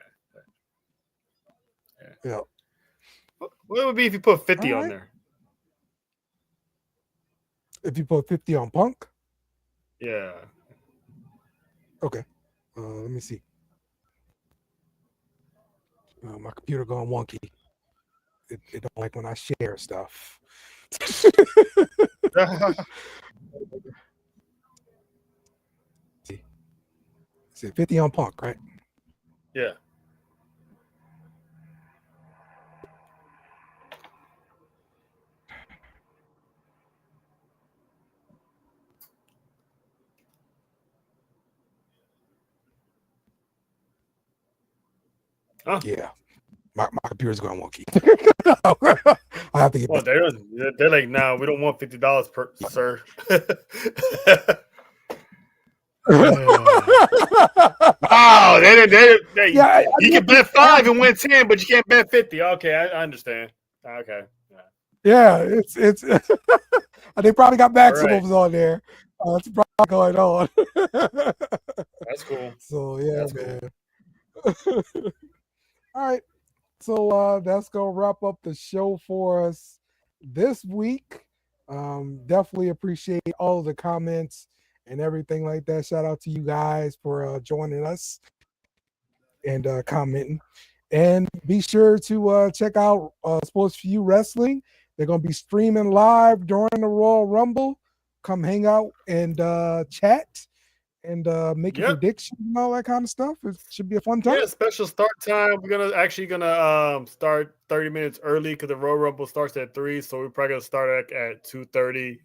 What would it be if you put 50 on there? If you put 50 on Punk? Yeah. Okay. Let me see. My computer going wonky. It don't like when I share stuff. See, 50 on Punk, right? Yeah. Huh? Yeah. My computer's going wonky. I have to get. Well, they're like, no, we don't want $50 per sir. Wow, they yeah, you can bet 5 and win 10, but you can't bet 50. Okay, I understand. Okay. Yeah, it's they probably got maximums on there. That's probably going on. That's cool. So yeah, that's man. Cool. All right. So that's gonna wrap up the show for us this week. Definitely appreciate all of the comments and everything like that. Shout out to you guys for joining us and commenting. And be sure to check out Sports for You Wrestling. They're gonna be streaming live during the Royal Rumble. Come hang out and chat and make a prediction and all that kind of stuff. It should be a fun time. Yeah, special start time. We're gonna start 30 minutes early because the Royal Rumble starts at 3, so we're probably gonna start at 2:30.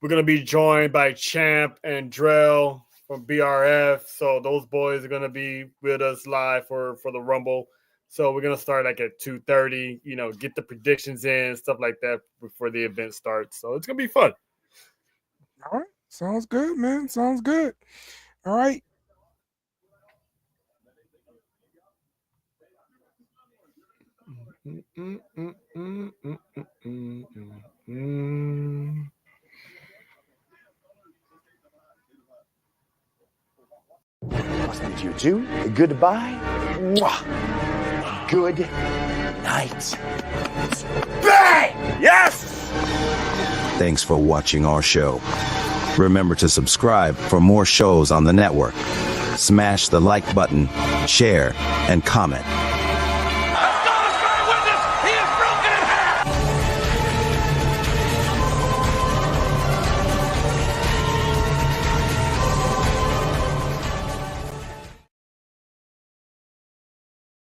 We're gonna be joined by Champ and Drell from BRF, so those boys are gonna be with us live for the Rumble. So we're gonna start like at 2:30. Get the predictions in, stuff like that before the event starts. So it's gonna be fun. All right. Sounds good, man. Sounds good. All right. Must bid you two a goodbye. Mwah. Good night. Bang! Yes! Thanks for watching our show. Remember to subscribe for more shows on the network. Smash the like button, share, and comment.